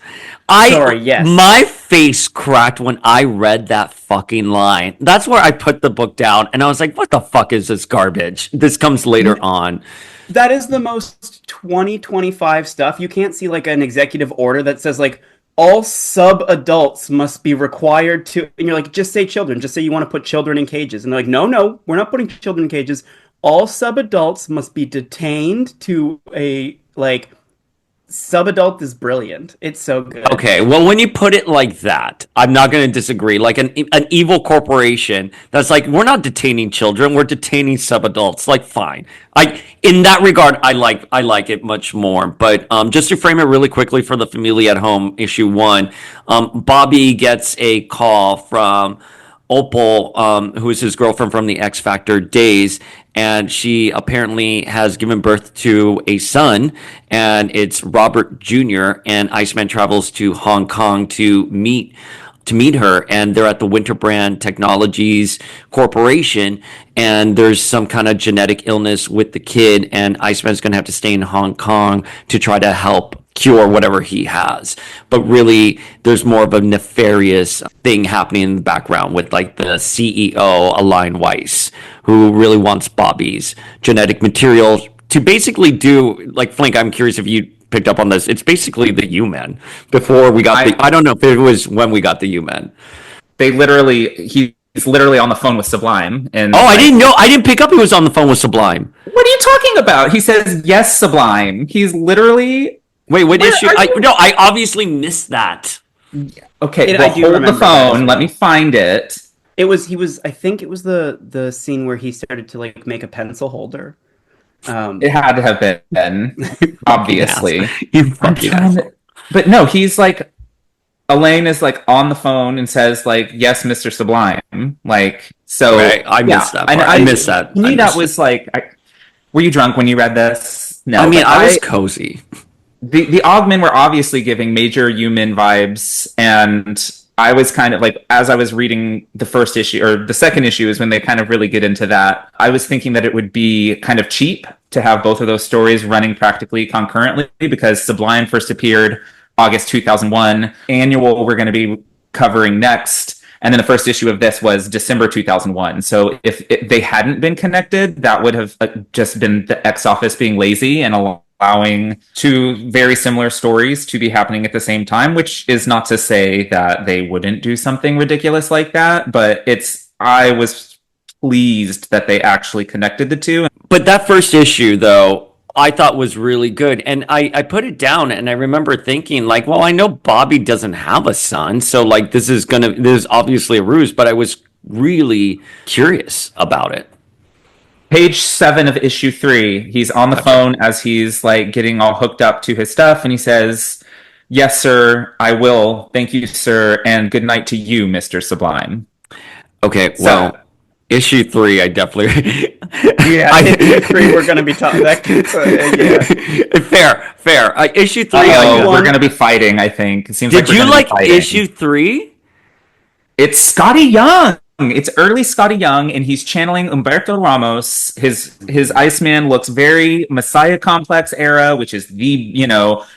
Sorry, yes. My face cracked when I read that fucking line. That's where I put the book down and I was like, what the fuck is this garbage? This comes later on. That is the most 2025 stuff. You can't see like an executive order that says like all sub-adults must be required to, and you're like, just say children, just say you want to put children in cages. And they're like, no, we're not putting children in cages. All sub-adults must be detained to a, like, sub-adult is brilliant. It's so good. Okay, well, when you put it like that, I'm not going to disagree. Like an evil corporation that's like, we're not detaining children, we're detaining sub-adults. Like, fine. In that regard, I like it much more. But just to frame it really quickly for the family at home, issue one, Bobby gets a call from Opal, who is his girlfriend from the X Factor days, and she apparently has given birth to a son, and it's Robert Jr., and Iceman travels to Hong Kong to meet to meet her, and they're at the Winterbrand Technologies Corporation, and there's some kind of genetic illness with the kid, and Iceman's going to have to stay in Hong Kong to try to help cure whatever he has. But really, there's more of a nefarious thing happening in the background with like the CEO, Aline Weiss, who really wants Bobby's genetic material to basically do, like, Flink, I'm curious if you picked up on this. It's basically the U-Men before we got I don't know if it was when we got the U-Men. He's literally on the phone with Sublime. And I didn't know. I didn't pick up he was on the phone with Sublime. What are you talking about? He says, yes, Sublime. He's literally... Wait, what issue? I obviously missed that. Okay, well, hold the phone. Let me find it. I think it was the scene where he started to like make a pencil holder. It had to have been, obviously. But no, he's like, Elaine is like on the phone and says like, yes, Mr. Sublime. Like, so. Right, I missed that part. I missed that. To me, that was like, were you drunk when you read this? No. I mean, I was cozy. The Augmen were obviously giving major human vibes, and I was kind of like, as I was reading the first issue, or the second issue is when they kind of really get into that, I was thinking that it would be kind of cheap to have both of those stories running practically concurrently, because Sublime first appeared August 2001, Annual we're going to be covering next, and then the first issue of this was December 2001. So if they hadn't been connected, that would have just been the X Office being lazy and allowing two very similar stories to be happening at the same time, which is not to say that they wouldn't do something ridiculous like that, but I was pleased that they actually connected the two. But that first issue, though, I thought was really good. And I put it down, and I remember thinking, like, well, I know Bobby doesn't have a son, so, like, this is obviously a ruse, but I was really curious about it. Page 7 of issue 3, he's on the phone as he's like getting all hooked up to his stuff, and he says, yes, sir, I will. Thank you, sir, and good night to you, Mr. Sublime. Okay, well, issue 3, I definitely... issue 3, we're going to be talking... Fair. Issue 3... we're going to be fighting, I think. It seems Did you like issue 3? It's Skottie Young! It's early Skottie Young, and he's channeling Humberto Ramos. His Iceman looks very Messiah Complex era, which is the,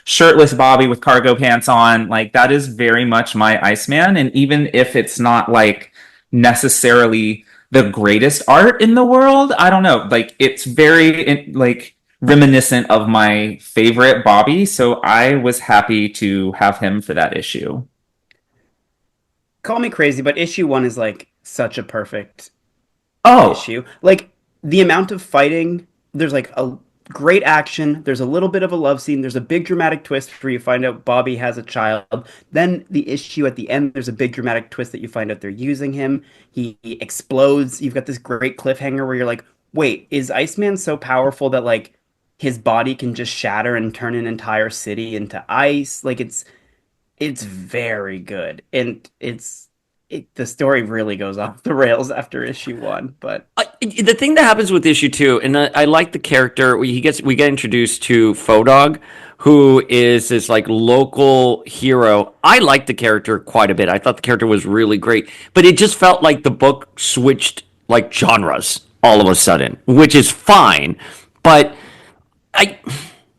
shirtless Bobby with cargo pants on. Like, that is very much my Iceman. And even if it's not, like, necessarily the greatest art in the world, I don't know. Like, it's very, like, reminiscent of my favorite Bobby. So I was happy to have him for that issue. Call me crazy, but issue 1 is, like, such a perfect issue. Like, the amount of fighting, there's like a great action, there's a little bit of a love scene, there's a big dramatic twist where you find out Bobby has a child, then the issue at the end, there's a big dramatic twist that you find out they're using him, he explodes, you've got this great cliffhanger where you're like, wait, is Iceman so powerful that like his body can just shatter and turn an entire city into ice? Like, it's very good, and the story really goes off the rails after issue 1, but the thing that happens with issue 2, and I like the character. We get introduced to Fodog, who is this like local hero. I like the character quite a bit. I thought the character was really great, but it just felt like the book switched like genres all of a sudden, which is fine. But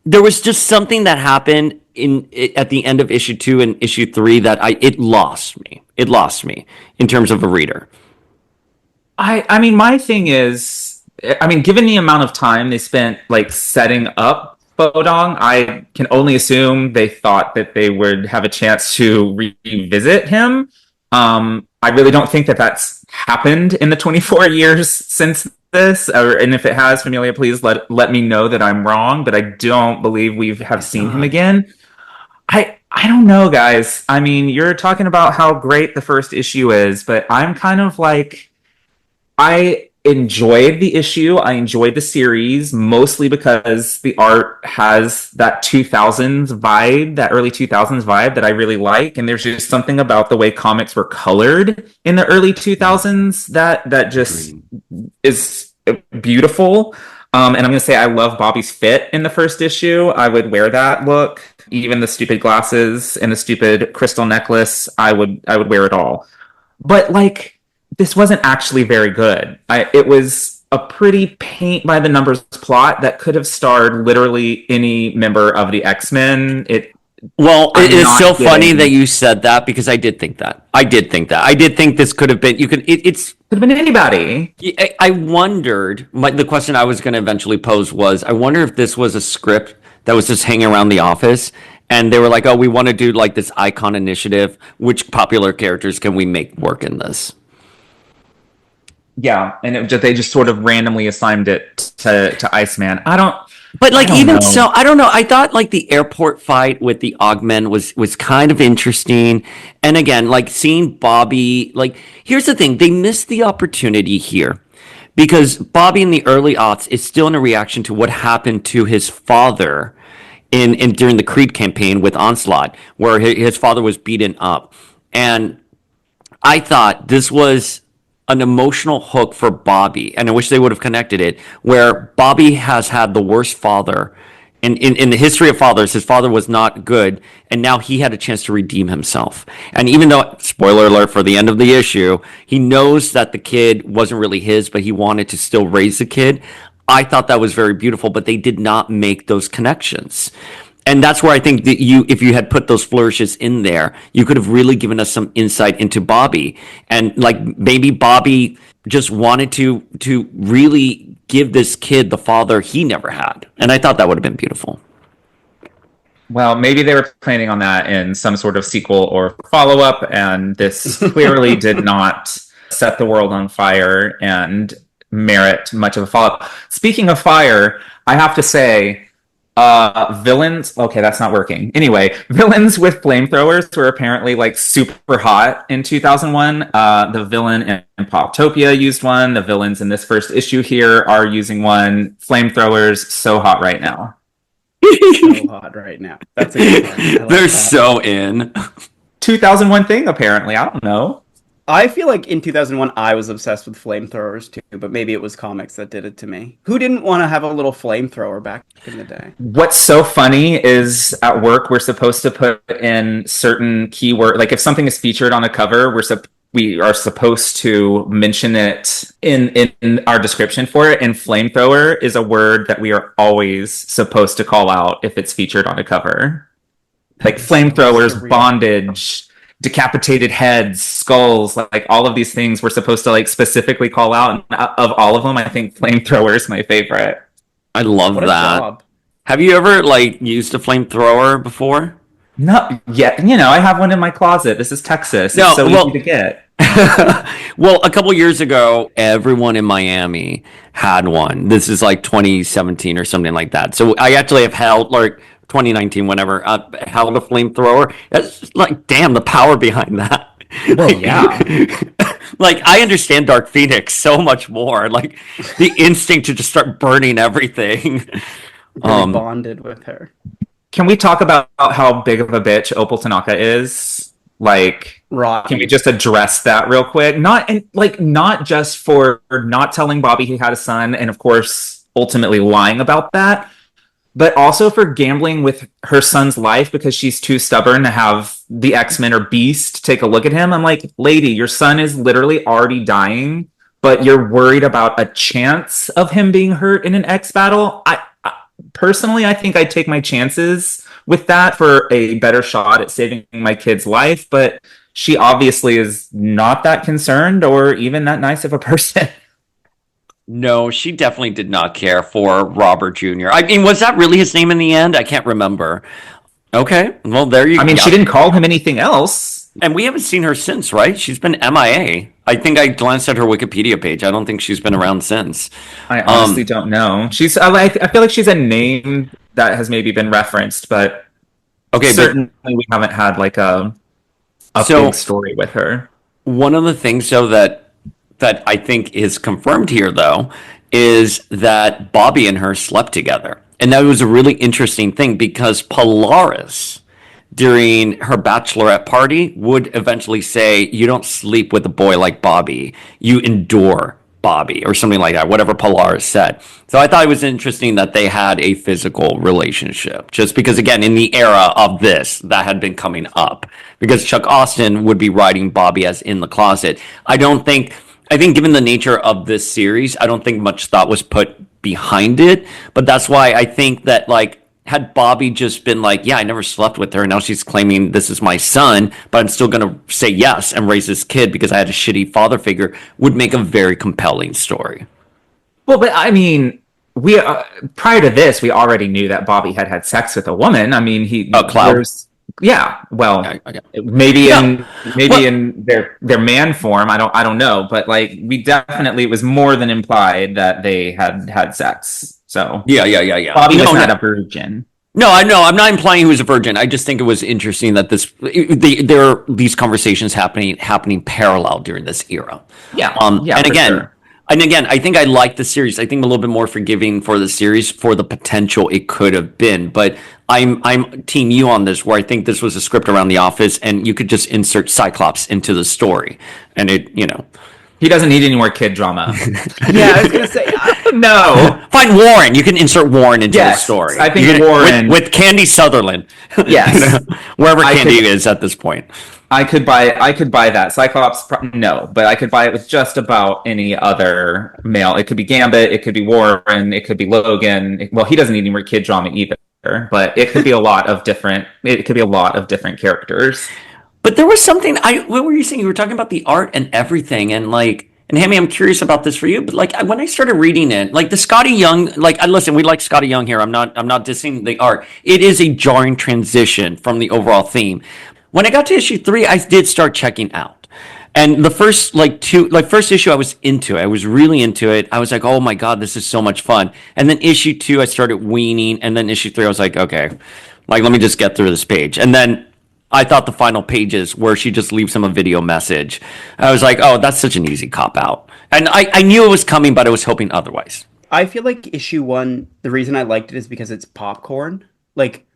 there was just something that happened at the end of issue 2 and issue 3 that it lost me. It lost me in terms of a reader. I mean, my thing is, given the amount of time they spent like setting up Bodong, I can only assume they thought that they would have a chance to revisit him. I really don't think that that's happened in the 24 years since this, and if it has, Familia, please let me know that I'm wrong, but I don't believe we have seen him again. I don't know, guys. I mean, you're talking about how great the first issue is, but I'm kind of like, I enjoyed the issue. I enjoyed the series, mostly because the art has that 2000s vibe, that early 2000s vibe that I really like. And there's just something about the way comics were colored in the early 2000s that just is beautiful. And I'm going to say I love Bobby's fit in the first issue. I would wear that look even the stupid glasses and the stupid crystal necklace. I would wear it all. But like, this wasn't actually very good. It was a pretty paint by the numbers plot that could have starred literally any member of the X-Men. It's so funny that you said that, because I did think that. I did think this could have been. It's could have been anybody. I wondered. The question I was going to eventually pose was, I wonder if this was a script that was just hanging around the office, and they were like, "Oh, we want to do like this icon initiative. Which popular characters can we make work in this?" Yeah, and they just sort of randomly assigned it to Iceman. But like, even know. so, I don't know. I thought like the airport fight with the Augmen was kind of interesting. And again, like seeing Bobby, like, here's the thing. They missed the opportunity here, because Bobby in the early aughts is still in a reaction to what happened to his father in during the Creed campaign with Onslaught, where his father was beaten up. And I thought this was an emotional hook for Bobby, and I wish they would have connected it, where Bobby has had the worst father in the history of fathers. His father was not good, and now he had a chance to redeem himself. And even though, spoiler alert for the end of the issue, he knows that the kid wasn't really his, but he wanted to still raise the kid. I thought that was very beautiful, but they did not make those connections. And that's where I think that if you had put those flourishes in there, you could have really given us some insight into Bobby. And like, maybe Bobby just wanted to really give this kid the father he never had. And I thought that would have been beautiful. Well, maybe they were planning on that in some sort of sequel or follow-up, and this clearly did not set the world on fire and merit much of a follow-up. Speaking of fire, I have to say, villains, okay, that's not working. Anyway, villains with flamethrowers were apparently like super hot in 2001. The villain in Poptopia used one. The villains in this first issue here are using one. Flamethrowers, so hot right now. So hot right now. That's a good one. Like They're so in. 2001 thing, apparently. I don't know. I feel like in 2001 I was obsessed with flamethrowers too, but maybe it was comics that did it to me. Who didn't want to have a little flamethrower back in the day? What's so funny is at work we're supposed to put in certain keyword, like if something is featured on a cover, we are supposed to mention it in our description for it, and flamethrower is a word that we are always supposed to call out if it's featured on a cover. Like flamethrowers, bondage, decapitated heads, skulls, like all of these things we're supposed to like specifically call out. And of all of them, I think flamethrower is my favorite. I love that. Have you ever like used a flamethrower before? Not yet. I have one in my closet. This is Texas. It's so easy to get. Well, a couple years ago, everyone in Miami had one. This is like 2017 or something like that. So I actually have held, like 2019, whenever, held a flamethrower. It's just like, damn, the power behind that. Well, yeah. Like, I understand Dark Phoenix so much more. Like, the instinct to just start burning everything. Really bonded with her. Can we talk about how big of a bitch Opal Tanaka is? Like, right. Can we just address that real quick? Not just for not telling Bobby he had a son, and of course, ultimately lying about that, but also for gambling with her son's life because she's too stubborn to have the X-Men or Beast take a look at him. I'm like, lady, your son is literally already dying, but you're worried about a chance of him being hurt in an X battle? Personally, I think I'd take my chances with that for a better shot at saving my kid's life, but she obviously is not that concerned or even that nice of a person. No, she definitely did not care for Robert Jr. I mean, was that really his name in the end? I can't remember. Okay, well, there you go. I mean, she didn't call him anything else. And we haven't seen her since, right? She's been MIA. I think I glanced at her Wikipedia page. I don't think she's been around since. I honestly don't know. I feel like she's a name that has maybe been referenced, but certainly we haven't had like a big story with her. One of the things, though, that I think is confirmed here, though, is that Bobby and her slept together. And that was a really interesting thing because Polaris, during her bachelorette party, would eventually say, you don't sleep with a boy like Bobby. You endure Bobby or something like that, whatever Polaris said. So I thought it was interesting that they had a physical relationship, just because, again, in the era of this, that had been coming up, because Chuck Austen would be writing Bobby as in the closet. I think given the nature of this series, I don't think much thought was put behind it, but that's why I think that, like, had Bobby just been like, yeah, I never slept with her, and now she's claiming this is my son, but I'm still going to say yes and raise this kid because I had a shitty father figure, would make a very compelling story. Well, but I mean, we prior to this, we already knew that Bobby had sex with a woman. I mean, Cloud. Yeah, well, Okay. maybe Yeah. in their man form. I don't know, but like it was more than implied that they had sex. So Yeah. Bobby was not a virgin. No, I know. I'm not implying he was a virgin. I just think it was interesting that there are these conversations happening parallel during this era. Yeah. And again, I think I like the series. I think I'm a little bit more forgiving for the series for the potential it could have been. But I'm team you on this, where I think this was a script around The Office, and you could just insert Cyclops into the story, and he doesn't need any more kid drama. Yeah, I was gonna say no. Find Warren. You can insert Warren into the story. I think Warren with Candy Sutherland. Yes, wherever Candy is at this point. I could buy that. Cyclops, no, but I could buy it with just about any other male. It could be Gambit, it could be Warren, it could be Logan. Well, he doesn't need any more kid drama either, but it could be a lot of different. It could be a lot of different characters. But there was something. What were you saying? You were talking about the art and everything, and like. And Hammy, I'm curious about this for you, but like when I started reading it, like the Skottie Young, like listen, we like Skottie Young here. I'm not dissing the art. It is a jarring transition from the overall theme. When I got to issue 3, I did start checking out. And the first first issue, I was into it. I was really into it. I was like, oh my God, this is so much fun. And then issue 2, I started weaning. And then issue 3, I was like, okay, like, let me just get through this page. And then I thought the final pages where she just leaves him a video message. I was like, oh, that's such an easy cop out. And I knew it was coming, but I was hoping otherwise. I feel like issue 1, the reason I liked it is because it's popcorn. Like,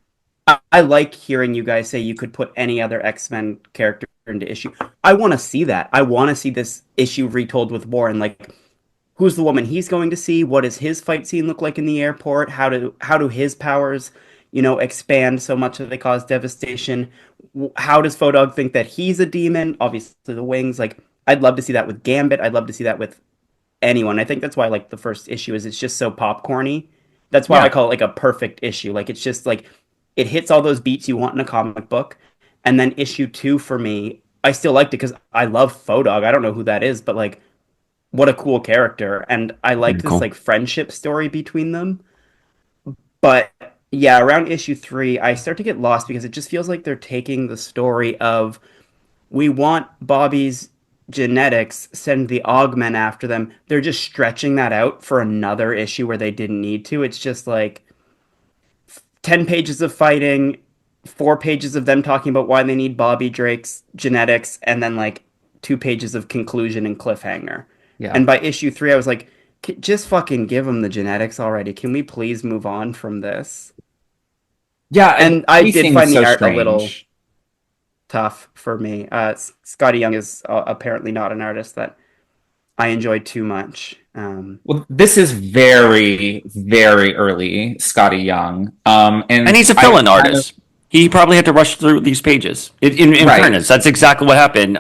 I like hearing you guys say you could put any other X-Men character into issue. I want to see that. I want to see this issue retold with Warren. Like, who's the woman he's going to see? What does his fight scene look like in the airport? How do his powers, expand so much that they cause devastation? How does Fodog think that he's a demon? Obviously, the wings. Like, I'd love to see that with Gambit. I'd love to see that with anyone. I think that's why, like, the first issue it's just so popcorny. That's why I call it, like, a perfect issue. Like, it's just, like, it hits all those beats you want in a comic book. And then issue 2, for me, I still liked it because I love Fodog. I don't know who that is, but, like, what a cool character. And I liked this, like, friendship story between them. But yeah, around issue 3, I start to get lost because it just feels like they're taking the story of, we want Bobby's genetics, send the augment after them. They're just stretching that out for another issue where they didn't need to. It's just like 10 pages of fighting, 4 pages of them talking about why they need Bobby Drake's genetics, and then like 2 pages of conclusion and cliffhanger. Yeah. And by issue 3, I was like, just fucking give them the genetics already. Can we please move on from this? Yeah, and I did find the art a little tough for me. Skottie Young is apparently not an artist that I enjoyed too much. Well, this is very, very early Skottie Young. And he's a fill-in artist. He probably had to rush through these pages. In fairness, that's exactly what happened.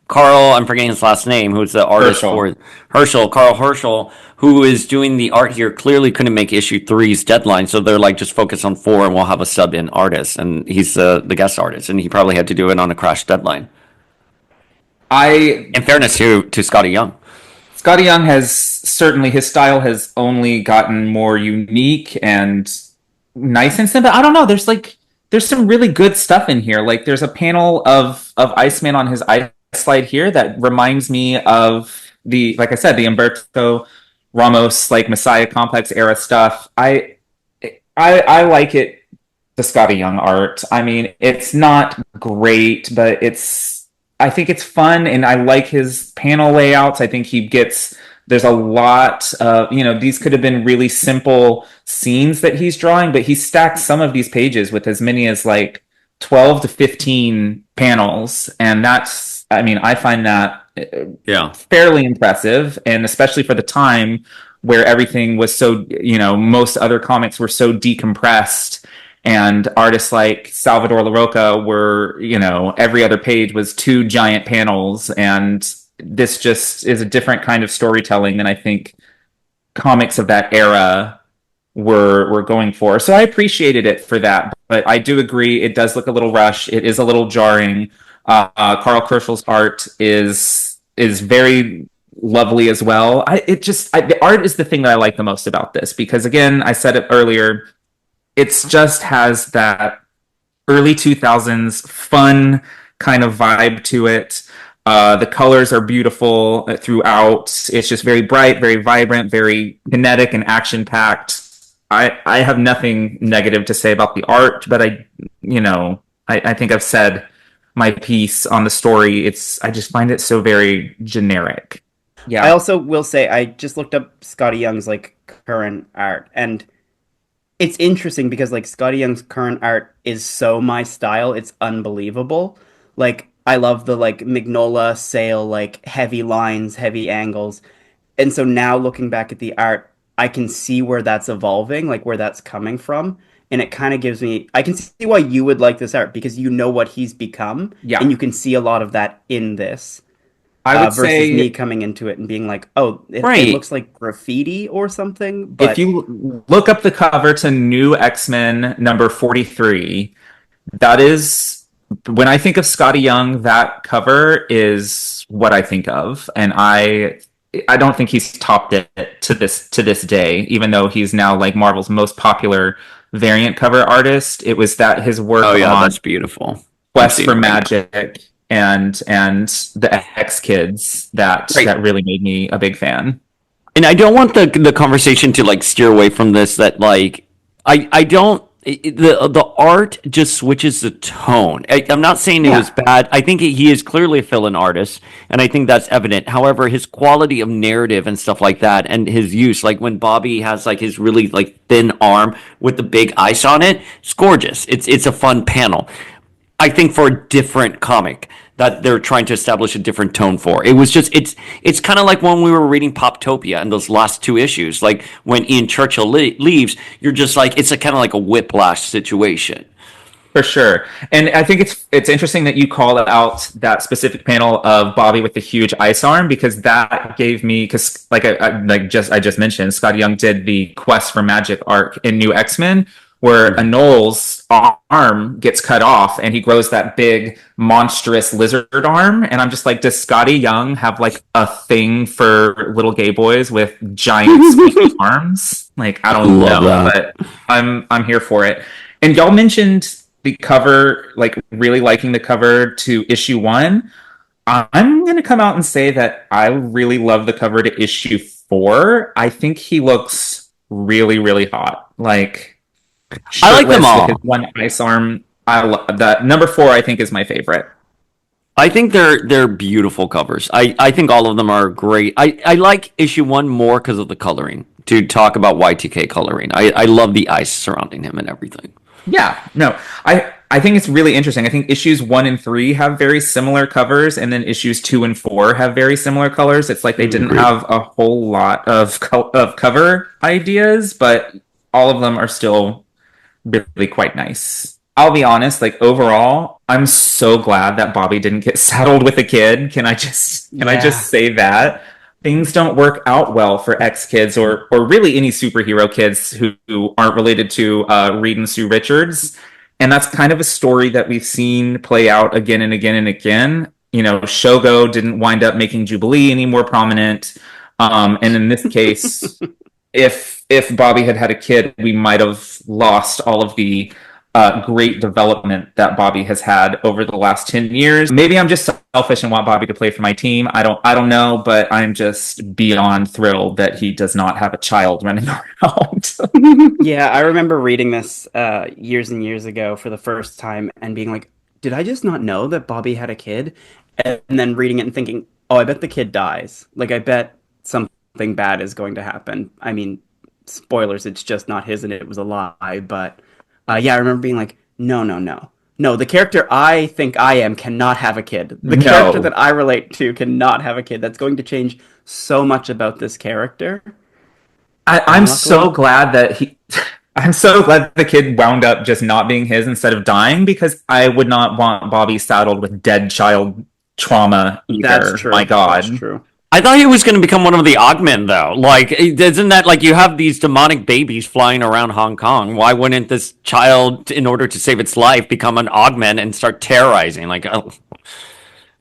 Karl, I'm forgetting his last name, who's the artist for Karl Herschel, who is doing the art here, clearly couldn't make issue 3's deadline, so they're like, just focus on 4 and we'll have a sub-in artist, and he's the guest artist, and he probably had to do it on a crash deadline. In fairness to Skottie Young. Skottie Young has certainly, his style has only gotten more unique and nice and simple. I don't know, there's some really good stuff in here. Like, there's a panel of Iceman on his ice slide here that reminds me of the Humberto Ramos, like, Messiah Complex era stuff. I like it, the Skottie Young art. I mean, it's not great, but I think it's fun, and I like his panel layouts. I think there's a lot of, these could have been really simple scenes that he's drawing, but he stacked some of these pages with as many as like 12 to 15 panels. And I find that Yeah. fairly impressive, and especially for the time where everything was so, most other comics were so decompressed, and artists like Salvador LaRocca were, every other page was two giant panels, and this just is a different kind of storytelling than I think comics of that era were going for. So I appreciated it for that, but I do agree it does look a little rushed. It is a little jarring. Karl Kerschl's art is very lovely as well. The art is the thing that I like the most about this, because again, I said it earlier, it's just has that early 2000s fun kind of vibe to it. The colors are beautiful throughout. It's just very bright, very vibrant, very kinetic and action packed. I have nothing negative to say about the art, but I think I've said my piece on the story. I just find it so very generic. Yeah. I also will say I just looked up Skottie Young's like current art, and it's interesting because like Skottie Young's current art is so my style. It's unbelievable. Like I love the like Magnolia sail, like heavy lines, heavy angles. And so now looking back at the art, I can see where that's evolving, like where that's coming from. And it kind of gives me, I can see why you would like this art because you know what he's become. Yeah. And you can see a lot of that in this. I would Versus say me coming into it and being like, oh, Right. it looks like graffiti or something. But if you look up the cover to New X-Men number 43, that is, when I think of Skottie Young, that cover is what I think of. And I don't think he's topped it to this day, even though he's now like Marvel's most popular variant cover artist. It was that his work Oh yeah, on that's beautiful. Quest for Magic and the X Kids that really made me a big fan. And I don't want the conversation to like steer away from this. That like I don't the art just switches the tone. I'm not saying it was bad. I think he is clearly a fill-in artist, and I think that's evident. However, his quality of narrative and stuff like that, and his use, like when Bobby has like his really like thin arm with the big ice on it, it's gorgeous. It's a fun panel. I think for a different comic that they're trying to establish a different tone for. It was just it's kind of like when we were reading Poptopia and those last two issues. Like when Ian Churchill leaves, you're just like it's a kind of like a whiplash situation. For sure. And I think it's interesting that you call out that specific panel of Bobby with the huge ice arm, because that gave me, because like I just mentioned, Skottie Young did the Quest for Magic arc in New X-Men, where Anol's arm gets cut off and he grows that big monstrous lizard arm. And I'm just like, does Skottie Young have like a thing for little gay boys with giant squeaky arms? Like, I don't know, but I'm here for it. And y'all mentioned the cover, like really liking the cover to issue 1. I'm going to come out and say that I really love the cover to issue 4. I think he looks really, really hot. Like, I like them all. With his one ice arm. That number 4, I think, is my favorite. I think they're beautiful covers. I think all of them are great. I like issue 1 more because of the coloring. To talk about Y2K coloring, I love the ice surrounding him and everything. Yeah, no, I think it's really interesting. I think issues 1 and 3 have very similar covers, and then issues 2 and 4 have very similar colors. It's like they didn't have a whole lot of cover ideas, but all of them are still really quite nice. I'll be honest, like overall, I'm so glad that Bobby didn't get saddled with a kid. Can I just say that? Things don't work out well for X kids or really any superhero kids who aren't related to Reed and Sue Richards. And that's kind of a story that we've seen play out again and again and again. You know, Shogo didn't wind up making Jubilee any more prominent. And in this case, if Bobby had a kid, we might have lost all of the great development that Bobby has had over the last 10 years. Maybe I'm just selfish and want Bobby to play for my team. I don't know, but I'm just beyond thrilled that he does not have a child running around. Yeah, I remember reading this years and years ago for the first time and being like, did I just not know that Bobby had a kid? And then reading it and thinking, oh, I bet the kid dies. Like, I bet something bad is going to happen. I mean, spoilers, it's just not his and it was a lie. But yeah, I remember being like, no. No, the character I think I am cannot have a kid. The No. character that I relate to cannot have a kid. That's going to change so much about this character. I'm so Luckily- glad that he. I'm so glad the kid wound up just not being his instead of dying, because I would not want Bobby saddled with dead child trauma either. That's true. My God. That's true. I thought he was going to become one of the Augmen, though. Like, isn't that like you have these demonic babies flying around Hong Kong? Why wouldn't this child, in order to save its life, become an Augmen and start terrorizing? Like, oh.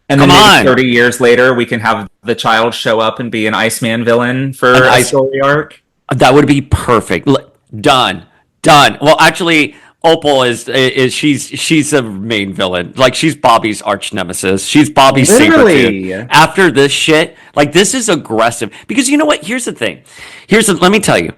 And Come then maybe on. 30 years later, we can have the child show up and be an Iceman villain for An a Ice- story arc. That would be perfect. Done. Well, actually, Opal is she's a main villain. Like, she's Bobby's arch nemesis. She's Bobby's Literally. saber tooth. After this shit, like, this is aggressive. Because you know what? Here's the thing. Let me tell you.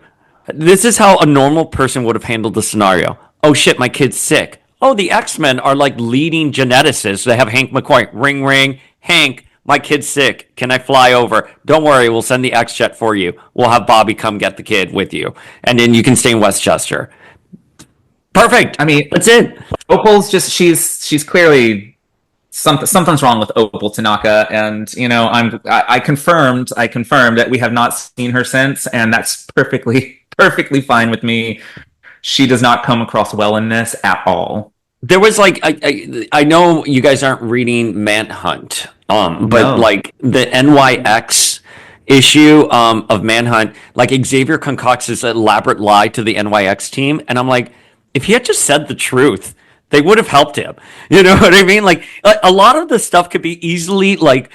This is how a normal person would have handled the scenario. Oh shit, my kid's sick. Oh, the X-Men are like leading geneticists. They have Hank McCoy. Ring, ring. Hank, my kid's sick. Can I fly over? Don't worry, we'll send the X-Jet for you. We'll have Bobby come get the kid with you. And then you can stay in Westchester. Perfect. I mean, That's it. Opal's just she's clearly something's wrong with Opal Tanaka, and you know I confirmed that we have not seen her since, and that's perfectly fine with me. She does not come across well in this at all. There was like I know you guys aren't reading Manhunt, but No. like the NYX issue of Manhunt, like Xavier concocts this elaborate lie to the NYX team, and I'm like, if he had just said the truth, they would have helped him. You know what I mean? Like a lot of the stuff could be easily like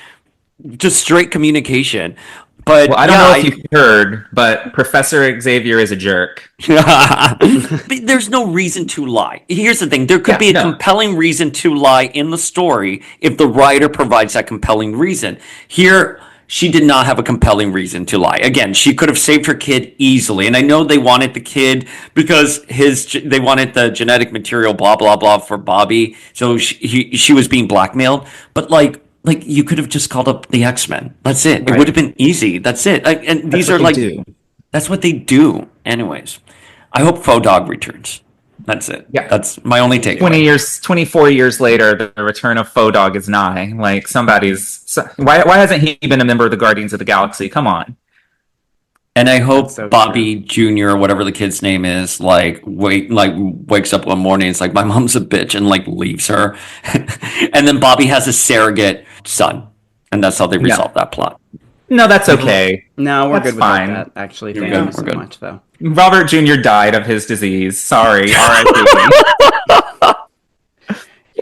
just straight communication. But Well, I don't know if you heard, but Professor Xavier is a jerk. There's no reason to lie. Here's the thing. There could Yeah, be a no. compelling reason to lie in the story if the writer provides that compelling reason. Here, she did not have a compelling reason to lie. Again, she could have saved her kid easily. And I know they wanted the kid because they wanted the genetic material, blah, blah, blah, for Bobby. So she was being blackmailed. But like you could have just called up the X-Men. That's it. It Right. would have been easy. That's it. And these what are they like, do. that's what they do. Anyways, I hope Faux Dog returns. That's it. Yeah. That's my only takeaway. 24 years later, the return of Faux Dog is nigh. Like why hasn't he been a member of the Guardians of the Galaxy? Come on. And I hope so Bobby Jr., or whatever the kid's name is, wakes up one morning, it's like, my mom's a bitch, and like leaves her. And then Bobby has a surrogate son. And that's how they resolve that plot. No, that's okay. No, we're That's good with fine. that. Actually, You're thank good, you we're so good. much, though. Robert Jr. died of his disease. Sorry, R.I.P.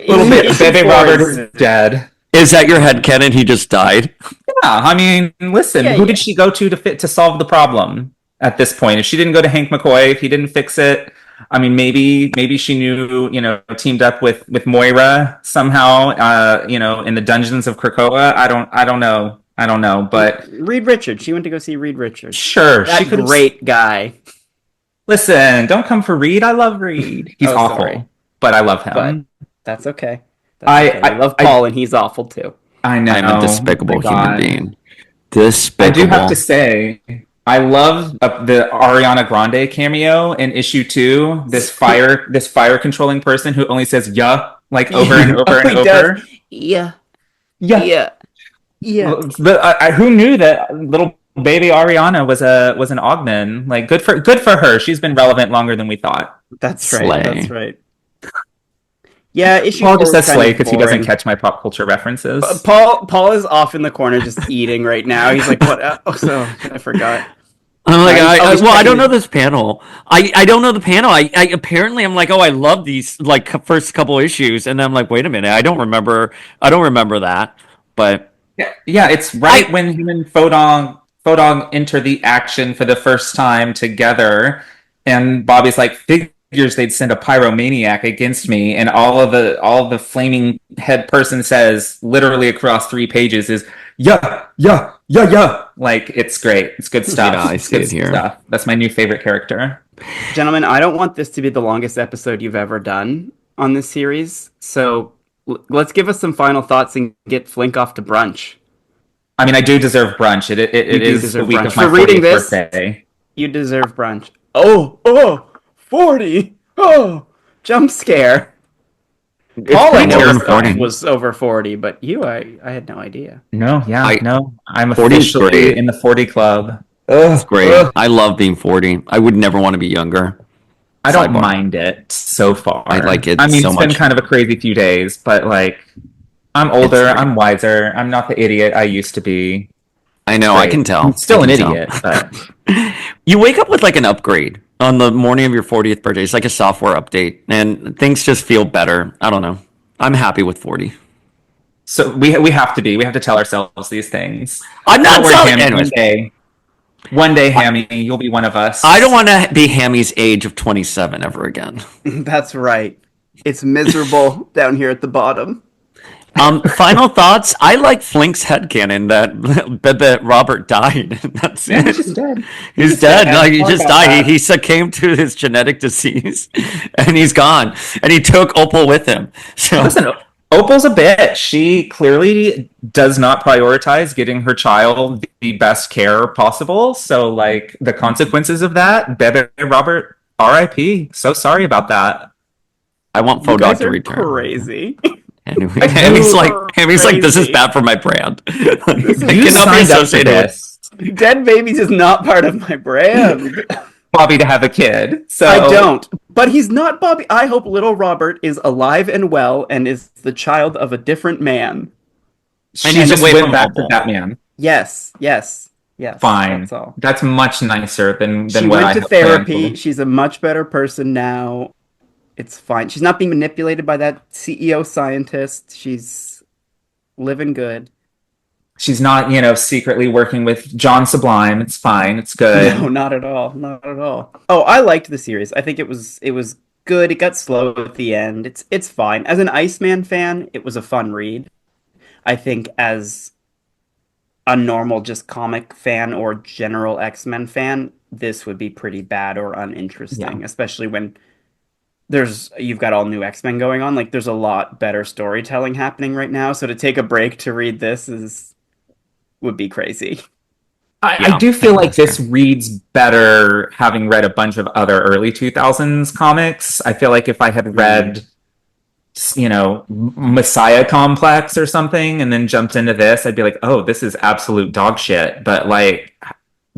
Little bit, baby Robert is dead. Is that your headcanon? He just died? Yeah, I mean, listen, Yeah, who yeah. did she go to solve the problem at this point? If she didn't go to Hank McCoy, if he didn't fix it, I mean, maybe she knew, teamed up with Moira somehow, in the dungeons of Krakoa. I don't know, but Reed Richards. She went to go see Reed Richards. sure, That she could. great guy. Listen, don't come for Reed. I love Reed. He's Oh, awful, sorry. but I love him. But that's okay. I love Paul, and he's awful too. I know. I'm a despicable My God. human being. I Despicable. do have to say, I love the Ariana Grande cameo in issue 2. This fire controlling person who only says "yeah" like over and over Oh, and he over. does. Yeah. Yeah. Yeah. But who knew that little baby Ariana was an Augmen? Like, good for her. She's been relevant longer than we thought. That's Slay. right. That's right. Yeah, issue Paul 4 just says was kind slay of because he doesn't boring. catch my pop culture references. Paul is off in the corner just eating right now. He's like, "What?" Oh, so I forgot. I'm like, I was I don't checking- know this panel. I don't know the panel. I apparently I'm like, oh, I love these like first couple issues, and then I'm like, wait a minute, I don't remember that. But Yeah, it's right when him and Fodong enter the action for the first time together, and Bobby's like, figures they'd send a pyromaniac against me, and all of the flaming head person says literally across 3 pages is yeah. Like, it's great. It's good stuff. Yeah, I It's see good it here. stuff. That's my new favorite character. Gentlemen, I don't want this to be the longest episode you've ever done on this series. So let's give us some final thoughts and get Flink off to brunch. I mean, I do deserve brunch. It do is the deserve week brunch. of my For reading 40th this- birthday. You deserve brunch. Oh, 40. Oh, jump scare. Paul, I pretty know, terrifying. 40 was over 40, but you, I had no idea. No, I'm 40 is officially great. in the 40 club. It's great. I love being 40. I would never want to be younger. I don't Sidebar. mind it so far. I like it I mean, so it's been much. kind of a crazy few days, but like, I'm older, I'm wiser, I'm not the idiot I used to be. I know, I can tell. I'm still an I can idiot, but You wake up with like an upgrade on the morning of your 40th birthday. It's like a software update, and things just feel better. I don't know. I'm happy with 40. so we have to be. We have to tell ourselves these things. I'm not Don't worry, telling. Hammy, Anyways, one day, Hammy, you'll be one of us. I don't want to be Hammy's age of 27 ever again. That's right. It's miserable down here at the bottom. Final thoughts. I like Flink's headcanon that Robert died. That's Yeah, it. he's just dead. He's dead. Like, he Talk just about died. that. He succumbed to his genetic disease, and he's gone. And he took Opal with him. So Listen, Opal's a bitch. She clearly does not prioritize getting her child the best care possible. So, like, the consequences of that, Bebe Robert, R.I.P. So sorry about that. I want You guys Fodog to are return. crazy. Anyway, I Hammy's do. like, this is Crazy. bad for my brand. I You cannot be signed up for associated with. this, Dead babies is not part of my brand. Bobby, to have a kid. So I don't. But he's not Bobby. I hope little Robert is alive and well and is the child of a different man. She And he's just away went from back Opal. to Batman. Yes. Fine. That's all. That's much nicer than She what I went to had planned therapy. for. She's a much better person now. It's fine. She's not being manipulated by that CEO scientist. She's living good. She's not, secretly working with John Sublime. It's fine. It's good. No, not at all. Not at all. Oh, I liked the series. I think it was good. It got slow at the end. It's fine. As an Iceman fan, it was a fun read. I think as a normal just comic fan or general X-Men fan, this would be pretty bad or uninteresting, especially when you've got all new X-Men going on. Like, there's a lot better storytelling happening right now. So to take a break to read this would be crazy. I do feel like this reads better having read a bunch of other early 2000s comics. I feel like if I had read, Messiah Complex or something and then jumped into this, I'd be like, oh, this is absolute dog shit. But like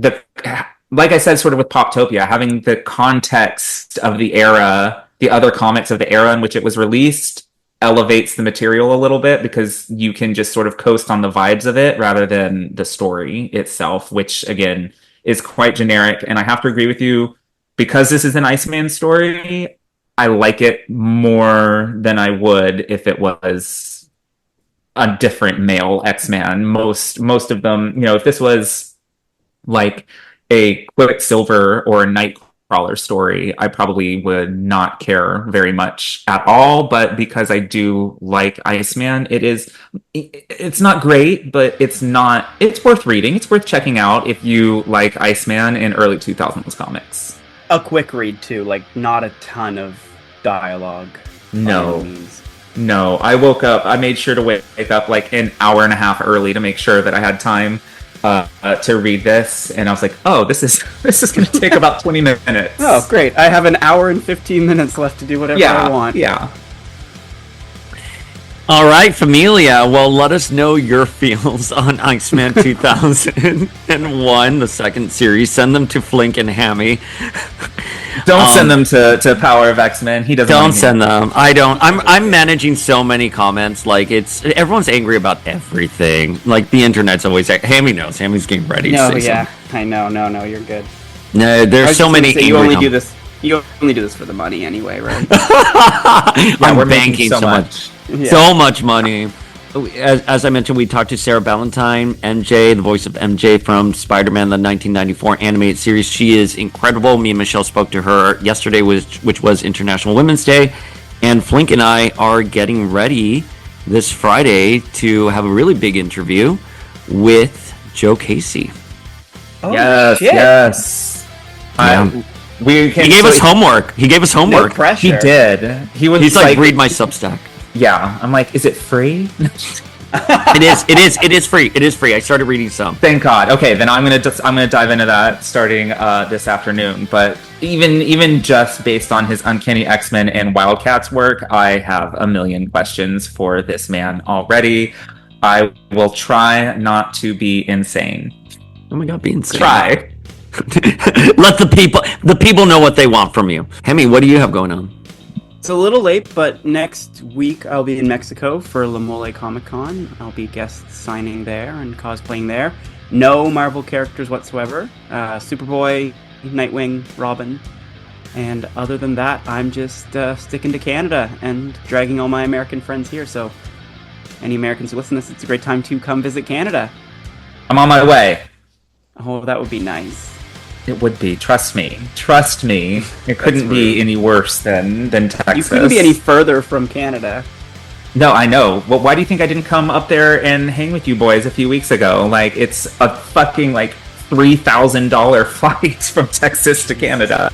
I said, sort of with Poptopia, having the context of the era, the other comics of the era in which it was released, elevates the material a little bit because you can just sort of coast on the vibes of it rather than the story itself, which again is quite generic. And I have to agree with you, because this is an Iceman story, I like it more than I would if it was a different male X-Man. Most of them, if this was like a Quicksilver or a Nightcrawler story, I probably would not care very much at all. But because I do like Iceman, it's not great, but it's worth reading. It's worth checking out if you like Iceman in early 2000s comics. A quick read too, like not a ton of dialogue. No, I made sure to wake up like an hour and a half early to make sure that I had time to read this, and I was like, oh, this is going to take about 20 minutes. Oh, great. I have an hour and 15 minutes left to do whatever I want. Yeah. All right, Familia. Well, let us know your feels on Iceman 2001, the second series. Send them to Flink and Hammy. Don't send them to Power of X-Men. He doesn't. Don't send them. I don't. I'm managing so many comments. Like, everyone's angry about everything. Like, the internet's always like, Hammy knows. Hammy's getting ready. No, yeah, I know. No, you're good. No, there's so many. You only do this for the money anyway, right? I'm banking so much. Yeah. So much money. As I mentioned, we talked to Sarah Ballantyne, MJ, the voice of MJ from Spider-Man, the 1994 animated series. She is incredible. Me and Michelle spoke to her yesterday, which was International Women's Day. And Flink and I are getting ready this Friday to have a really big interview with Joe Casey. Oh, yes, shit. yes. Yeah. He gave us homework. No pressure. He did. He's like, read my Substack. Yeah, I'm like, is it free? It is free. It is free. I started reading some. Thank God. Okay, then I'm gonna dive into that starting this afternoon. But even just based on his Uncanny X-Men and Wildcats work, I have a million questions for this man already. I will try not to be insane. Oh my God, be insane. Try. Let the people know what they want from you. Hammy, what do you have going on? It's a little late, but next week I'll be in Mexico for La Mole Comic Con. I'll be guest signing there and cosplaying there. No Marvel characters whatsoever. Superboy, Nightwing, Robin. And other than that, I'm just sticking to Canada and dragging all my American friends here. So any Americans who listen to this, it's a great time to come visit Canada. I'm on my way. Oh, that would be nice. It would be. Trust me. Trust me. It couldn't be any worse than Texas. You couldn't be any further from Canada. No, I know. Well, why do you think I didn't come up there and hang with you boys a few weeks ago? Like, it's a fucking, $3,000 flight from Texas to Canada.